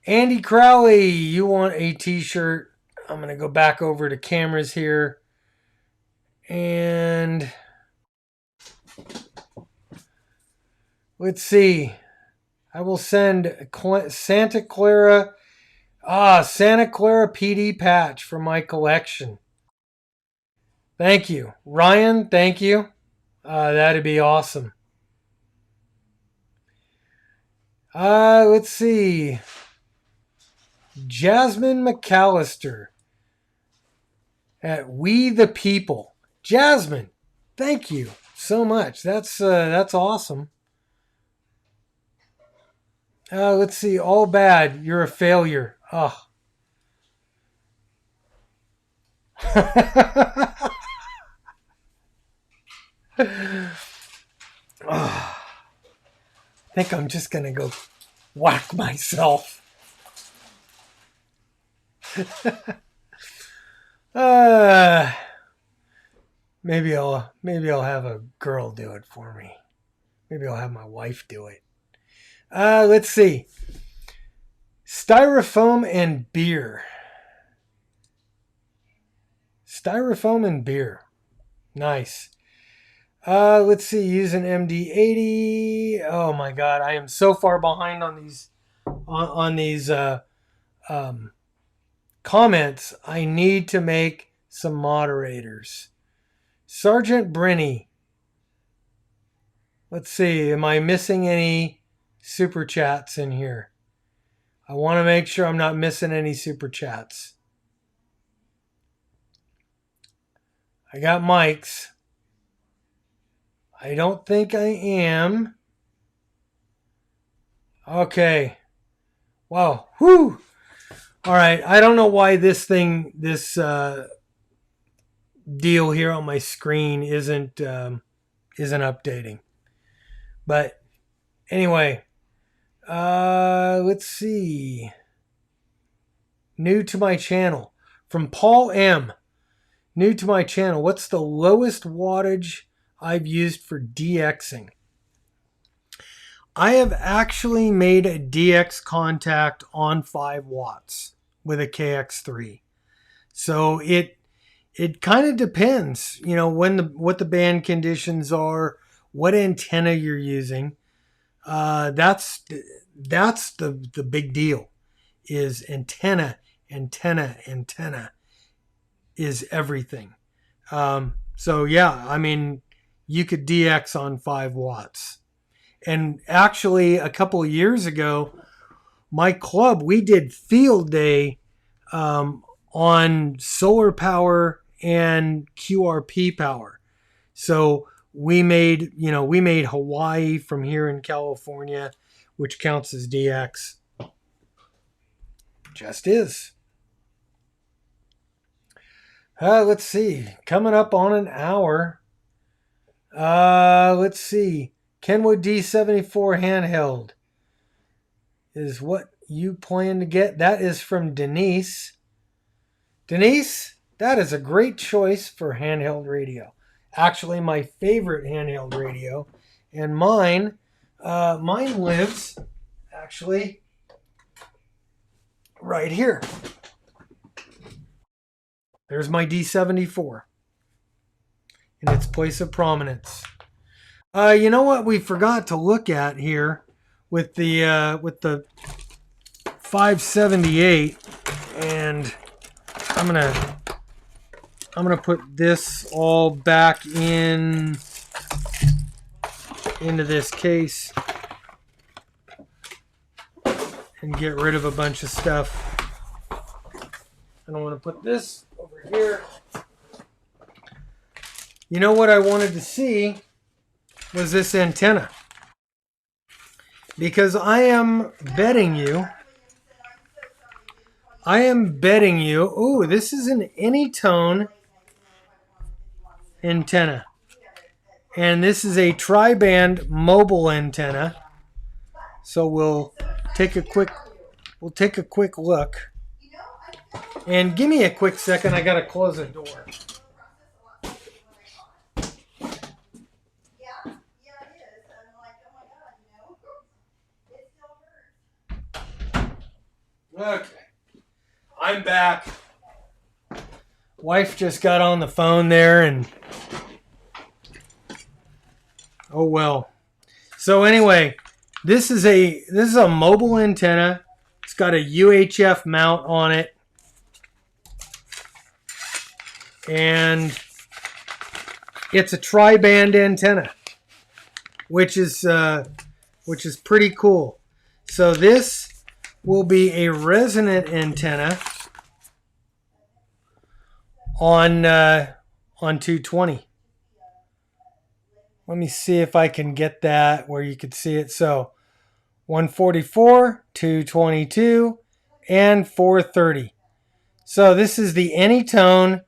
Andy Crowley, you want a t-shirt. I'm going to go back over to cameras here. And let's see. I will send Santa Clara PD patch for my collection. Thank you. Ryan, thank you. That'd be awesome. Let's see. Jasmine McAllister at We the People. Jasmine, thank you so much. That's awesome. Let's see. All bad. You're a failure. Oh. I think I'm just gonna go whack myself. uh, maybe I'll have a girl do it for me. Maybe I'll have my wife do it. Let's see. Styrofoam and beer. Styrofoam and beer. Nice. Let's see. Using MD80. Oh my God, I am so far behind on these comments. I need to make some moderators. Sergeant Brenny. Let's see. Am I missing any super chats in here? I want to make sure I'm not missing any super chats. I got mics. I don't think I am. Okay. Wow. Whew. All right. I don't know why this deal here on my screen isn't updating. But anyway, let's see. New to my channel from Paul M. New to my channel. What's the lowest wattage I've used for DXing? I have actually made a DX contact on 5 watts with a KX3. So it kind of depends, what the band conditions are, what antenna you're using. That's the big deal. Is antenna is everything. So yeah, I mean, you could DX on 5 watts. And actually, a couple of years ago, my club, we did field day on solar power and QRP power. So we made Hawaii from here in California, which counts as DX. Just is. Let's see. Coming up on an hour. Let's see. Kenwood D74 handheld is what you plan to get. That is from Denise. Denise, that is a great choice for handheld radio. Actually, my favorite handheld radio. And mine lives actually right here. There's my D74 in its place of prominence. You know what we forgot to look at here with the 578, and I'm gonna put this all back into this case and get rid of a bunch of stuff. And I want to put this over here. You know what I wanted to see was this antenna. Because I am betting you, oh, this is an Anytone antenna. And this is a tri-band mobile antenna. So we'll take a quick look. And give me a quick second, I gotta close the door. Okay, I'm back. Wife just got on the phone there, and oh well. So anyway, this is a mobile antenna. It's got a UHF mount on it, and it's a tri-band antenna, which is pretty cool. So this will be a resonant antenna on 220. Let me see if I can get that where you could see it. So 144, 222, and 430. So this is the Anytone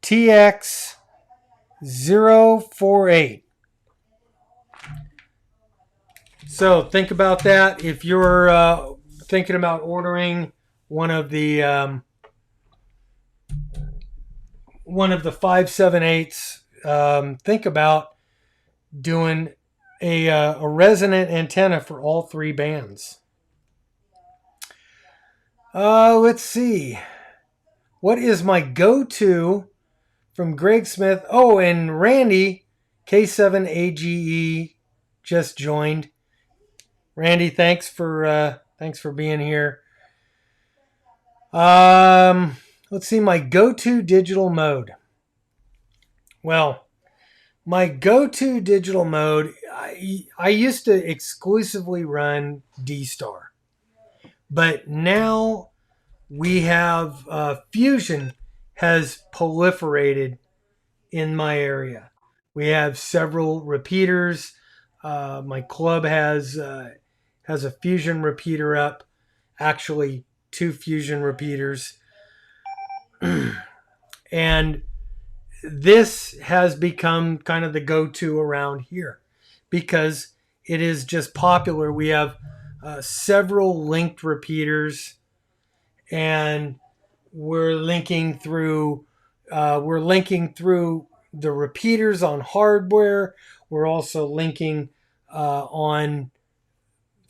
TX 048. So think about that. If you're thinking about ordering one of the 578s, think about doing a resonant antenna for all three bands. Let's see. What is my go-to from Greg Smith? Oh, and Randy, K7AGE, just joined. Randy, thanks for being here. Let's see, my go-to digital mode. Well, my go-to digital mode, I used to exclusively run D-Star. But now we have Fusion has proliferated in my area. We have several repeaters. My club has a Fusion repeater up, actually 2 Fusion repeaters. And this has become kind of the go-to around here because it is just popular. We have several linked repeaters, and we're linking through the repeaters on hardware. We're also linking on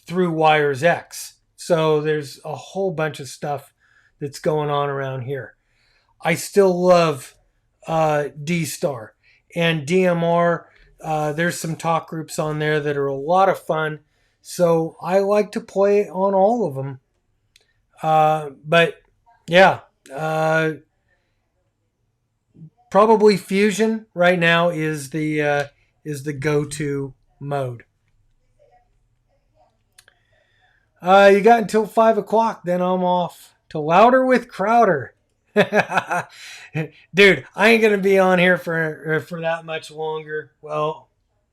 through Wires X. So there's a whole bunch of stuff that's going on around here. I still love D-Star and DMR. There's some talk groups on there that are a lot of fun. So I like to play on all of them. But yeah, probably Fusion right now is the go-to mode. You got until 5 o'clock, then I'm off to Louder with Crowder. Dude, I ain't gonna be on here for that much longer. Well,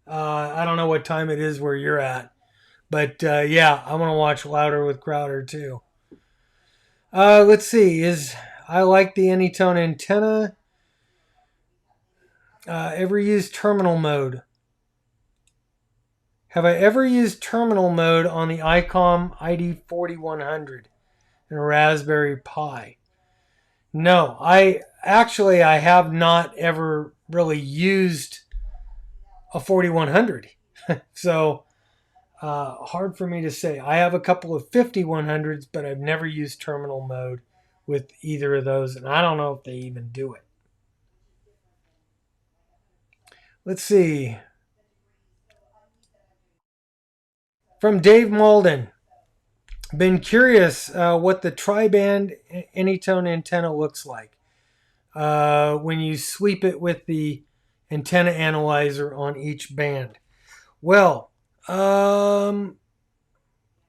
I don't know what time it is where you're at, but yeah, I'm gonna watch Louder with Crowder too. Let's see. I like the Anytone antenna. Ever used terminal mode? Have I ever used terminal mode on the ICOM ID4100 and a Raspberry Pi? No, I have not ever really used a 4100. So hard for me to say. I have a couple of 5100s, but I've never used terminal mode with either of those, and I don't know if they even do it. Let's see. From Dave Malden. Been curious what the tri-band Anytone antenna looks like when you sweep it with the antenna analyzer on each band. Well, I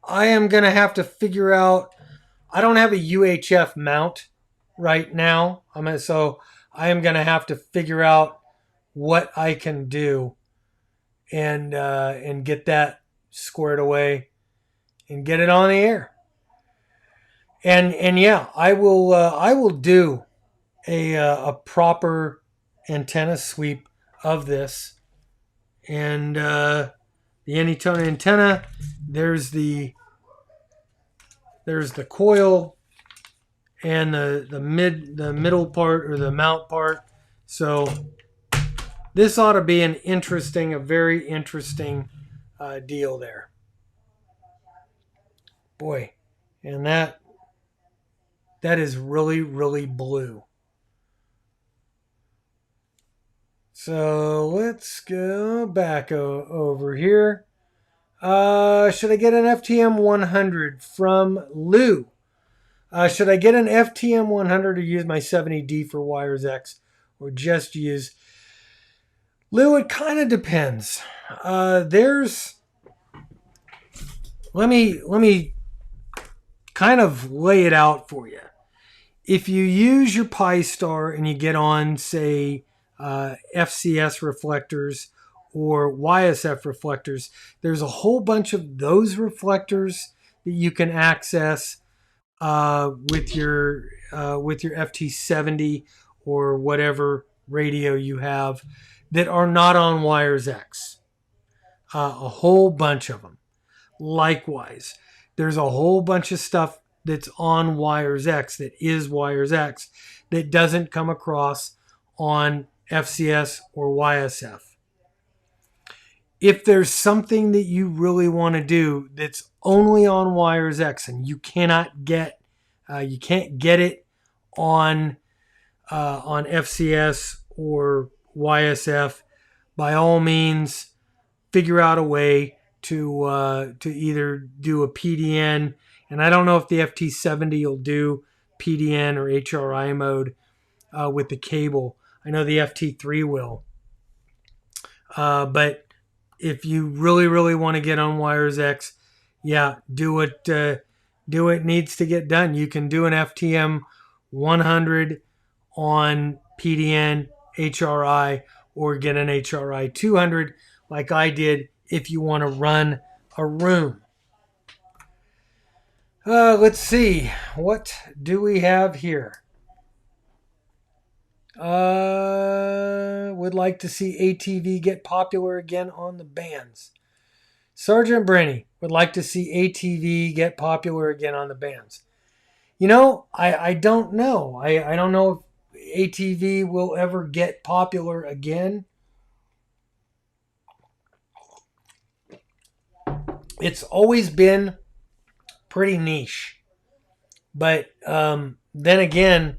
am going to have to figure out. I don't have a UHF mount right now. So I am going to have to figure out what I can do and get that squared away and get it on the air. And yeah, I will do a proper antenna sweep of this. And the Anytone antenna, there's the coil and the middle part, or the mount part. So this ought to be a very interesting deal there. Boy, and that is really, really blue. So let's go back over here. Should I get an FTM 100 from Lou? Should I get an FTM 100 or use my 70D for Wires X, or just use Lou? It kind of depends. Let me kind of lay it out for you. If you use your Pi Star and you get on, say, FCS reflectors or YSF reflectors, there's a whole bunch of those reflectors that you can access with your FT70 or whatever radio you have. that are not on Wires X. A whole bunch of them. Likewise, there's a whole bunch of stuff that's on Wires X, that is Wires X, that doesn't come across on FCS or YSF. If there's something that you really want to do that's only on Wires X and you can't get it on FCS or YSF, by all means, figure out a way to either do a PDN, and I don't know if the FT70 will do PDN or HRI mode with the cable. I know the FT3 will, but if you really, really want to get on Wires X, yeah, do what needs to get done. You can do an FTM 100 on PDN, HRI, or get an HRI 200 like I did if you want to run a room. Let's see. What do we have here? Would like to see ATV get popular again on the bands. Sergeant Brenny would like to see ATV get popular again on the bands. You know, I don't know. I don't know if ATV will ever get popular again. It's always been pretty niche. But then again,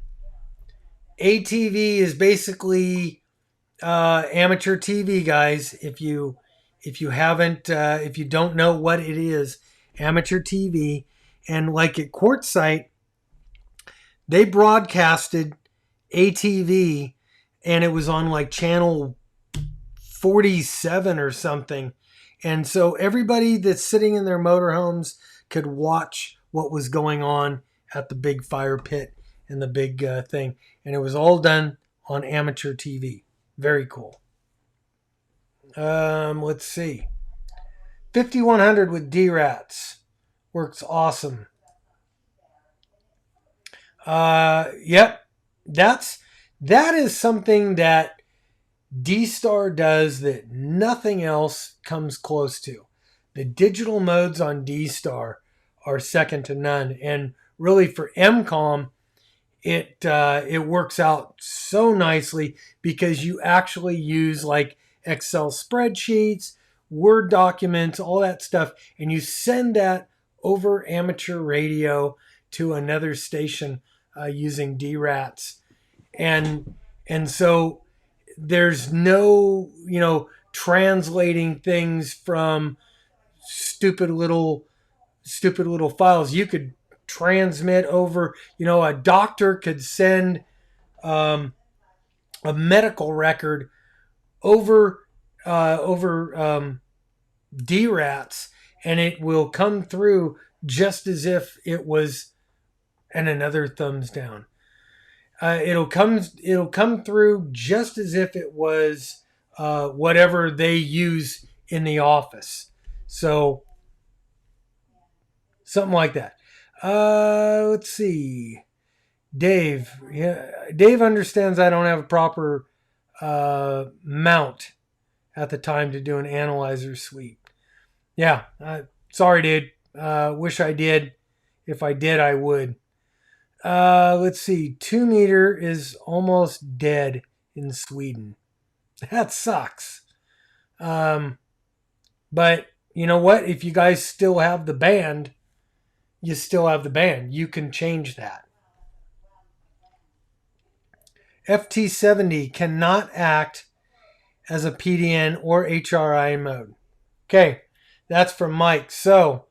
ATV is basically amateur TV, guys. If you haven't, if you don't know what it is, amateur TV. And like at Quartzsite, they broadcasted ATV, and it was on like channel 47 or something. And so everybody that's sitting in their motorhomes could watch what was going on at the big fire pit and the big thing. And it was all done on amateur TV. Very cool. Let's see. 5100 with D-Rats. Works awesome. Yep. That is something that D-Star does that nothing else comes close to. The digital modes on D-Star are second to none. And really for MCOM, it works out so nicely because you actually use like Excel spreadsheets, Word documents, all that stuff, and you send that over amateur radio to another station using D-Rats. And so there's no, translating things from stupid little files. You could transmit over, a doctor could send a medical record over D-Rats, and it will come through just as if it was, and another thumbs down. It'll come through just as if it was whatever they use in the office. So something like that. Let's see. Dave. Yeah, Dave understands I don't have a proper mount at the time to do an analyzer sweep. Yeah. Sorry, dude. Wish I did. If I did, I would. Let's see. 2 meter is almost dead in Sweden. That sucks. But you know what? If you guys still have the band, you still have the band. You can change that. FT70 cannot act as a PDN or HRI mode. Okay, that's from Mike. So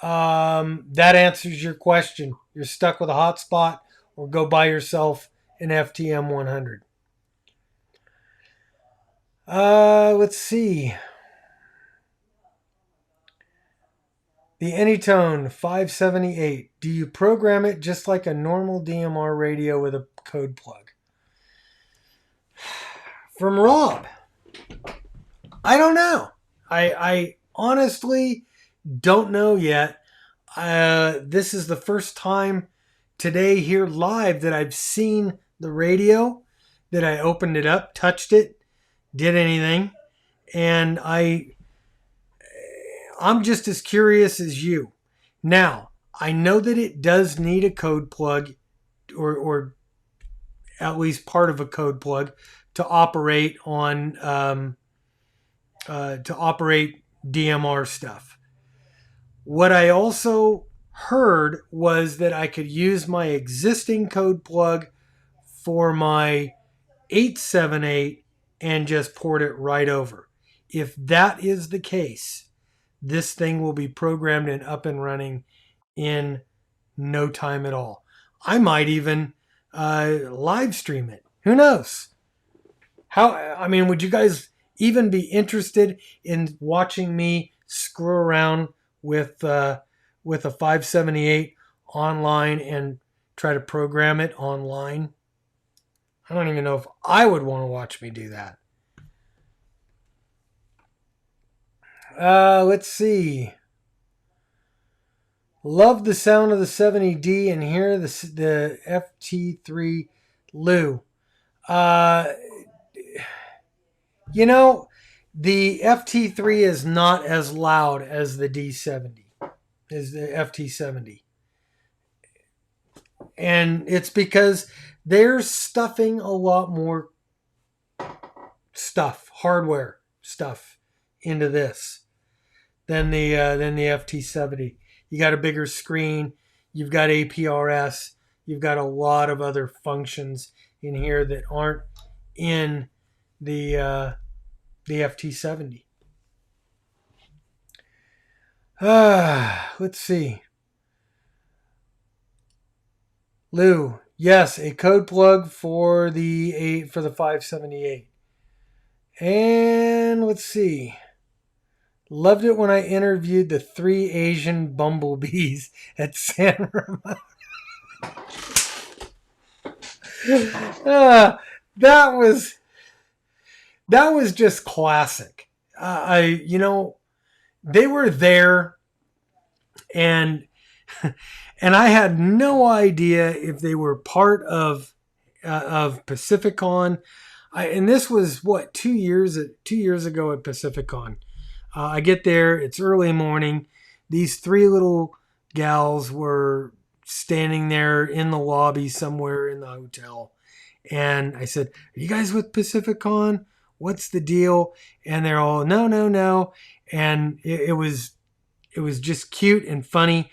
that answers your question. You're stuck with a hotspot, or go buy yourself an FTM 100. Let's see. The Anytone 578. Do you program it just like a normal DMR radio with a code plug? From Rob. I don't know. I honestly don't know yet. This is the first time today here live that I've seen the radio, that I opened it up, touched it, did anything, and I'm just as curious as you. Now, I know that it does need a code plug, or at least part of a code plug, to operate on to operate DMR stuff. What I also heard was that I could use my existing code plug for my 878 and just port it right over. If that is the case, this thing will be programmed and up and running in no time at all. I might even live stream it. Who knows? Would you guys even be interested in watching me screw around with a 578 online and try to program it online? I don't even know if I would want to watch me do that. Let's see. Love the sound of the 70D and hear the FT3 Lou. The FT3 is not as loud as the D70, as the FT70. And it's because they're stuffing a lot more stuff, hardware stuff, into this than the FT70. You got a bigger screen, you've got APRS, you've got a lot of other functions in here that aren't in the FT70. Let's see. Lou, yes, a code plug for the 578. And let's see. Loved it when I interviewed the 3 Asian bumblebees at San Ramon. That was just classic. They were there, and I had no idea if they were part of Pacificon. And this was 2 years ago at Pacificon. I get there, it's early morning. These 3 little gals were standing there in the lobby somewhere in the hotel. And I said, "Are you guys with Pacificon? What's the deal?" And they're all, no. And it was just cute and funny.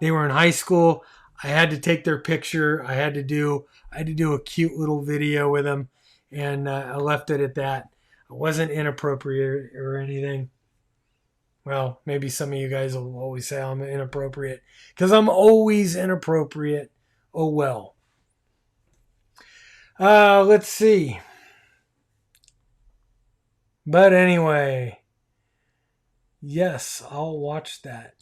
They were in high school. I had to take their picture. I had to do a cute little video with them. And I left it at that. I wasn't inappropriate or anything. Well, maybe some of you guys will always say I'm inappropriate because I'm always inappropriate. Oh well. Let's see. But anyway, yes, I'll watch that.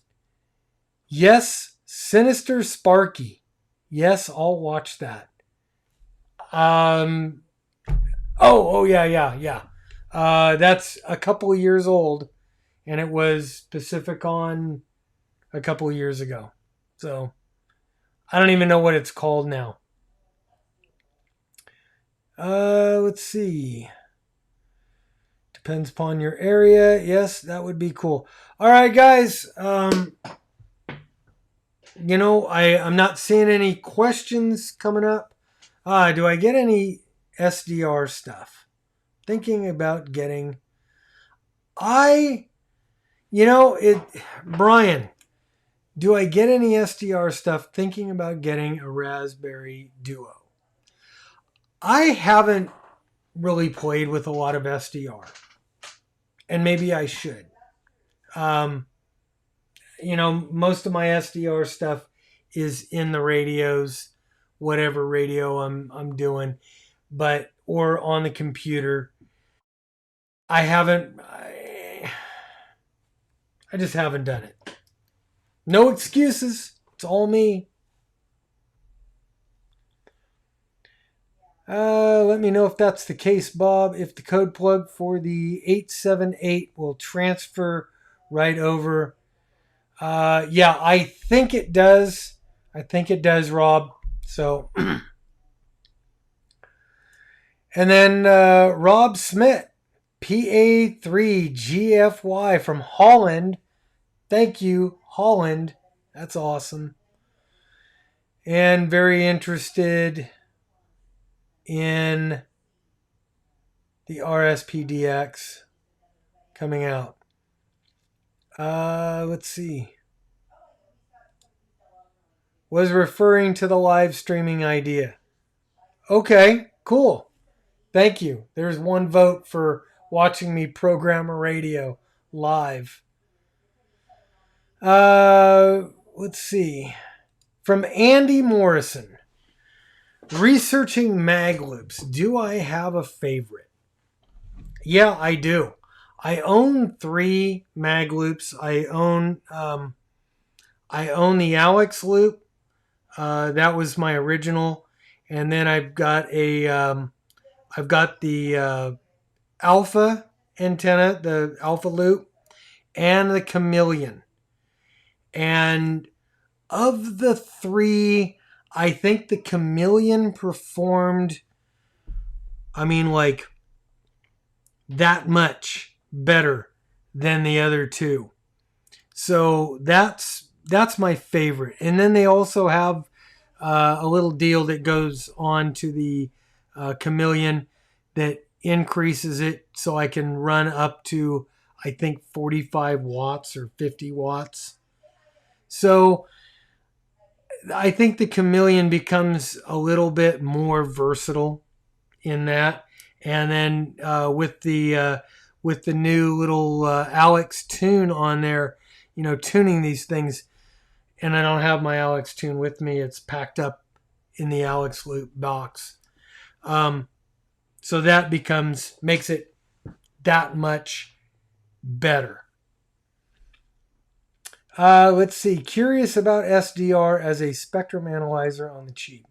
Yes, Sinister Sparky. Yes, I'll watch that. Oh yeah. That's a couple of years old. And it was Pacificon a couple of years ago. So I don't even know what it's called now. Let's see. Depends upon your area. Yes, that would be cool. All right, guys. I'm not seeing any questions coming up. Do I get any SDR stuff? Thinking about getting... Brian, do I get any SDR stuff? Thinking about getting a Raspberry Duo. I haven't really played with a lot of SDR, and maybe I should. Most of my SDR stuff is in the radios, whatever radio I'm doing, or on the computer. I just haven't done it. No excuses. It's all me. Let me know if that's the case, Bob. If the code plug for the 878 will transfer right over. Yeah, I think it does. Rob. So, and then Rob Smith. PA3GFY from Holland. Thank you, Holland. That's awesome. And very interested in the RSPDX coming out. Let's see. Was referring to the live streaming idea. Okay, cool. Thank you. There's one vote for watching me program a radio live. Let's see. From Andy Morrison. Researching mag loops. Do I have a favorite? Yeah, I do. I own 3 mag loops. I own the Alex loop. That was my original, and then I've got the Alpha antenna, the Alpha loop, and the Chameleon. And of the 3, I think the Chameleon performed, like that much better than the other 2. So that's my favorite. And then they also have a little deal that goes on to the Chameleon that increases it so I can run up to, I think, 45 watts or 50 watts. So I think the Chameleon becomes a little bit more versatile in that. And then with the new little Alex tune on there, tuning these things, and I don't have my Alex tune with me. It's packed up in the Alex loop box. So that makes it that much better. Let's see. Curious about SDR as a spectrum analyzer on the cheap.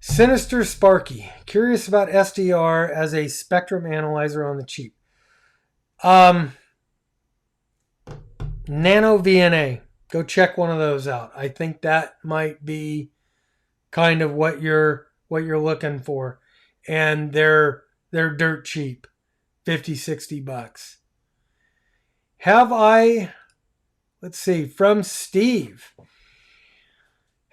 Sinister Sparky. Curious about SDR as a spectrum analyzer on the cheap. Nano VNA. Go check one of those out. I think that might be kind of what you're looking for. And they're dirt cheap. 50, 60 bucks. Let's see, from Steve.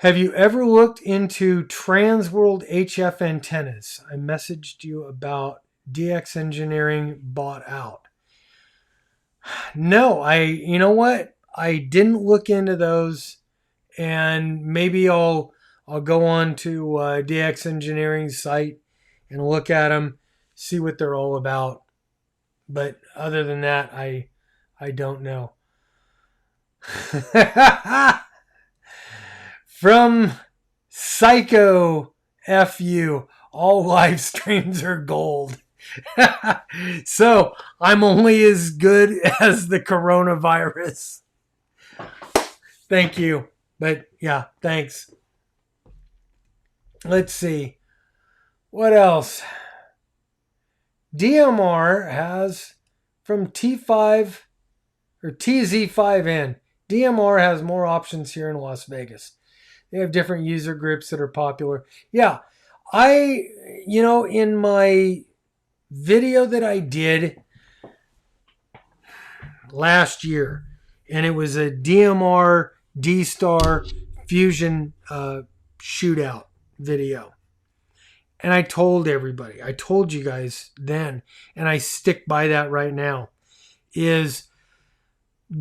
Have you ever looked into Transworld HF antennas? I messaged you about DX Engineering bought out. No, you know what? I didn't look into those, and maybe I'll go on to DX Engineering's site and look at them, see what they're all about. But other than that, I don't know. From Psycho FU, all live streams are gold. So I'm only as good as the coronavirus. Thank you. But yeah, thanks. Let's see. What else? DMR has from T5 or TZ5N. DMR has more options here in Las Vegas. They have different user groups that are popular. Yeah, in my video that I did last year, and it was a DMR D-Star Fusion shootout video. And I told everybody, I told you guys then, and I stick by that right now, is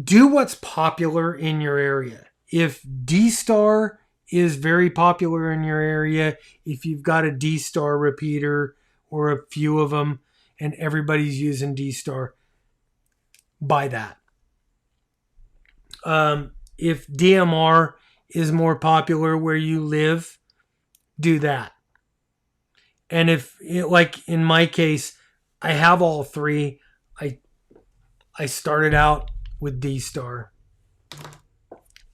do what's popular in your area. If D-Star is very popular in your area, if you've got a D-Star repeater or a few of them and everybody's using D-Star, buy that. If DMR is more popular where you live, do that. And if, like in my case, I have all 3. I started out with D-Star.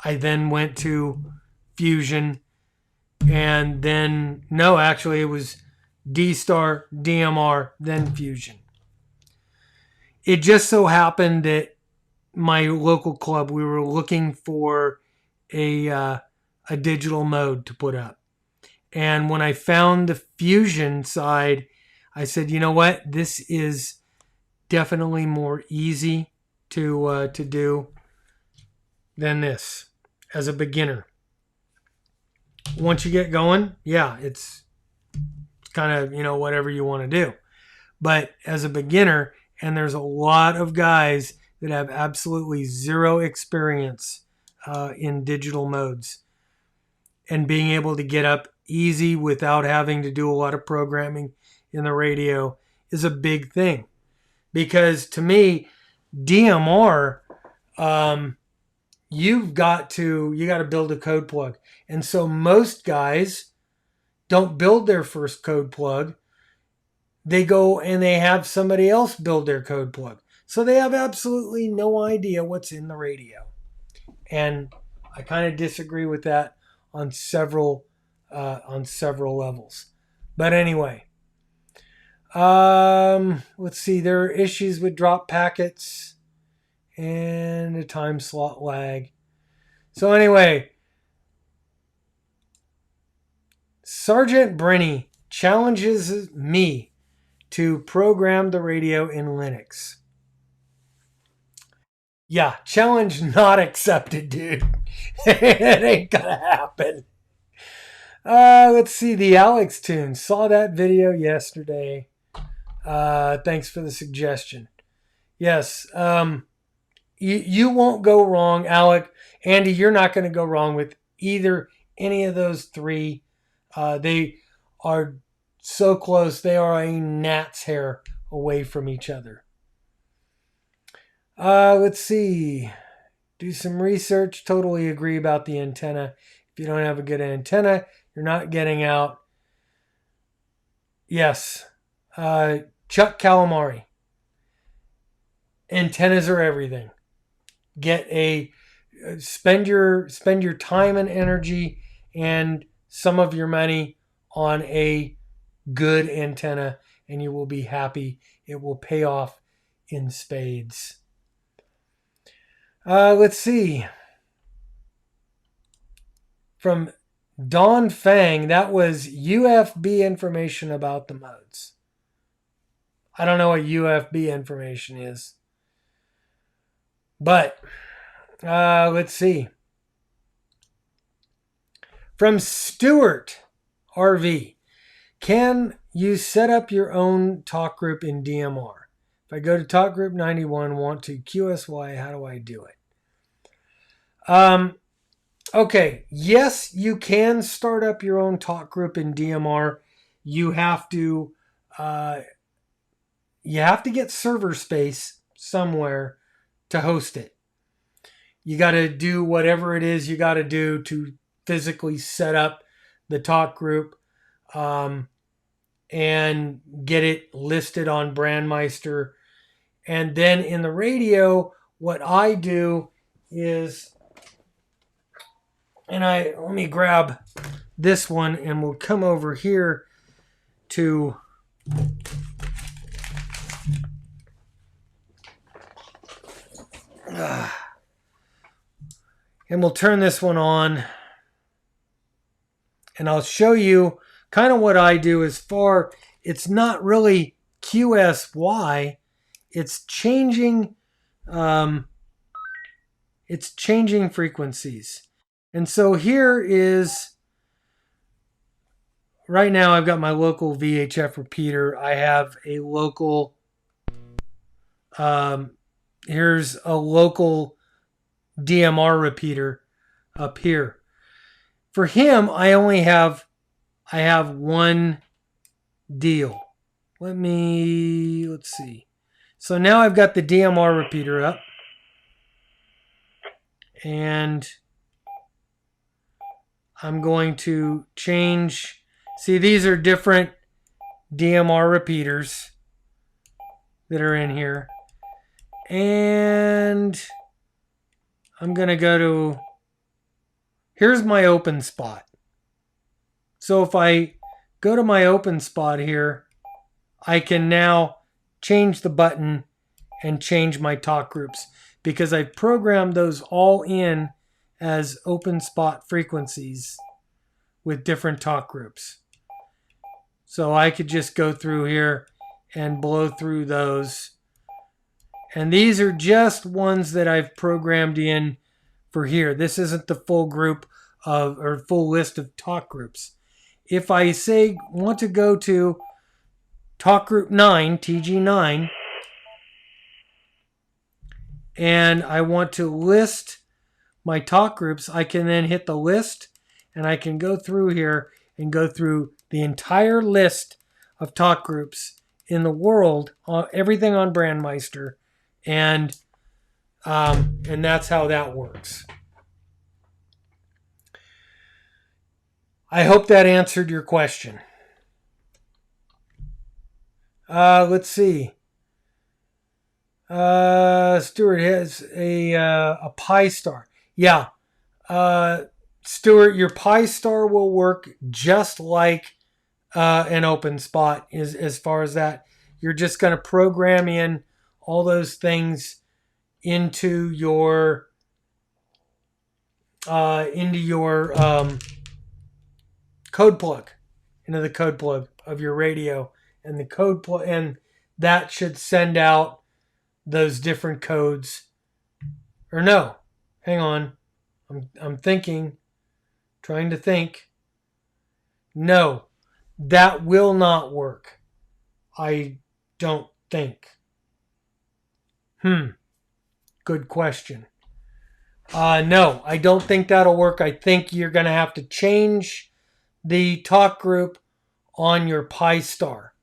I then went to Fusion, and then, no, actually it was D-Star, DMR, then Fusion. It just so happened that my local club, we were looking for a digital mode to put up. And when I found the Fusion side, I said, you know what? This is definitely more easy to do than this as a beginner. Once you get going, yeah, it's kind of, whatever you want to do. But as a beginner, and there's a lot of guys that have absolutely zero experience in digital modes, and being able to get up easy without having to do a lot of programming in the radio is a big thing. Because to me, DMR, you got to build a code plug. And so most guys don't build their first code plug. They go and they have somebody else build their code plug. So they have absolutely no idea what's in the radio. And I kind of disagree with that on several levels. But anyway, let's see. There are issues with drop packets and a time slot lag. So anyway, Sergeant Brenny challenges me to program the radio in Linux. Yeah, challenge not accepted, dude. It ain't gonna happen. Let's see, the Alex tune. Saw that video yesterday. Thanks for the suggestion. Yes, you won't go wrong, Alec. Andy, you're not going to go wrong with any of those three. They are so close. They are a gnat's hair away from each other. Let's see. Do some research. Totally agree about the antenna. If you don't have a good antenna, you're not getting out. Yes. Chuck Calamari. Antennas are everything. Spend your time and energy and some of your money on a good antenna, and you will be happy. It will pay off in spades. Let's see. From Don Fang, that was UFB information about the modes. I don't know what UFB information is. But, let's see. From Stuart RV, can you set up your own talk group in DMR? If I go to talk group 91, want to QSY, how do I do it? Okay, yes, you can start up your own talk group in DMR. You have to get server space somewhere to host it. You got to do whatever it is you got to do to physically set up the talk group and get it listed on Brandmeister. And then in the radio, what I do is, let me grab this one and we'll come over here to and we'll turn this one on and I'll show you kind of what I do it's not really QSY, it's changing frequencies. And so here is, right now I've got my local VHF repeater. I have a local, here's a local DMR repeater up here. For him, I have one deal. Let's see. So now I've got the DMR repeater up. And I'm going to change. See, these are different DMR repeaters that are in here. And I'm going to go to, here's my open spot. So if I go to my open spot here, I can now change the button and change my talk groups because I've programmed those all in as open spot frequencies with different talk groups. So I could just go through here and blow through those. And these are just ones that I've programmed in for here. This isn't the full group of, or full list of talk groups. If I say want to go to talk group 9, TG9, and I want to list my talk groups, I can then hit the list and I can go through here and go through the entire list of talk groups in the world, everything on Brandmeister, and that's how that works. I hope that answered your question. Let's see. Stuart has a Pi Star. Yeah. Stuart, your Pi Star will work just like an open spot as far as that. You're just going to program in all those things into your code plug, into the code plug of your radio, and the code plug, and that should send out those different codes. Or no, hang on, I'm thinking, trying to think. No, that will not work. I don't think. Good question. No, I don't think that'll work. I think you're going to have to change the talk group on your Pi Star.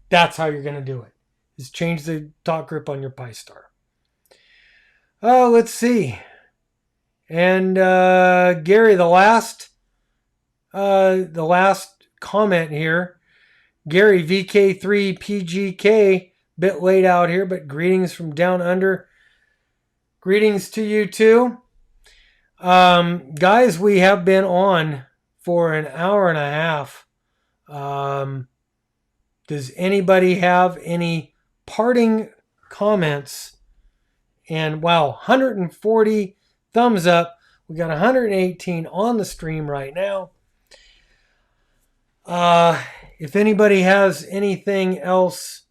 That's how you're going to do it. Is change the talk group on your Pi Star. Oh, let's see. And Gary, the last comment here. Gary VK3PGK, bit late out here, but greetings from down under. Greetings to you too. Guys, we have been on for an hour and a half. Does anybody have any parting comments? And wow, 140 thumbs up. We got 118 on the stream right now. If anybody has anything else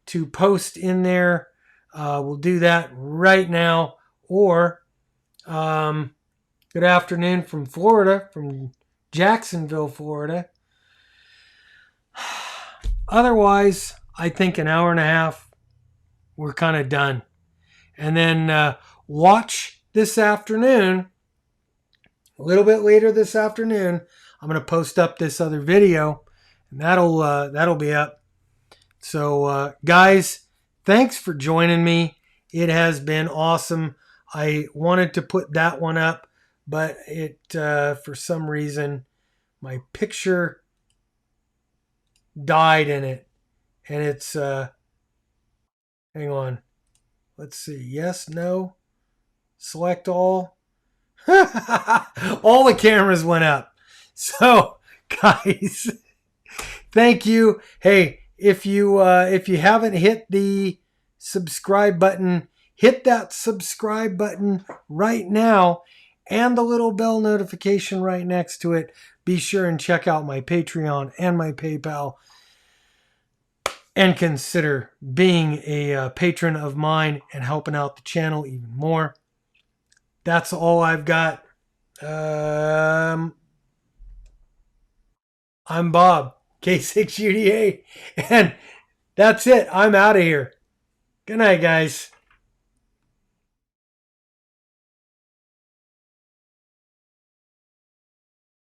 to post in there, we'll do that right now. Or good afternoon from Florida, from Jacksonville, Florida. Otherwise, I think an hour and a half, we're kind of done. And then watch this afternoon, a little bit later this afternoon, I'm going to post up this other video, and that'll be up. So guys, thanks for joining me. It has been awesome. I wanted to put that one up, but it for some reason my picture died in it, and it's hang on. Let's see. Yes, no. Select all. All the cameras went up. So, guys, thank you. Hey, if you haven't hit the subscribe button, hit that subscribe button right now and the little bell notification right next to it. Be sure and check out my Patreon and my PayPal, and consider being a patron of mine and helping out the channel even more. That's all I've got. I'm Bob, K6UDA, and that's it. I'm out of here. Good night, guys.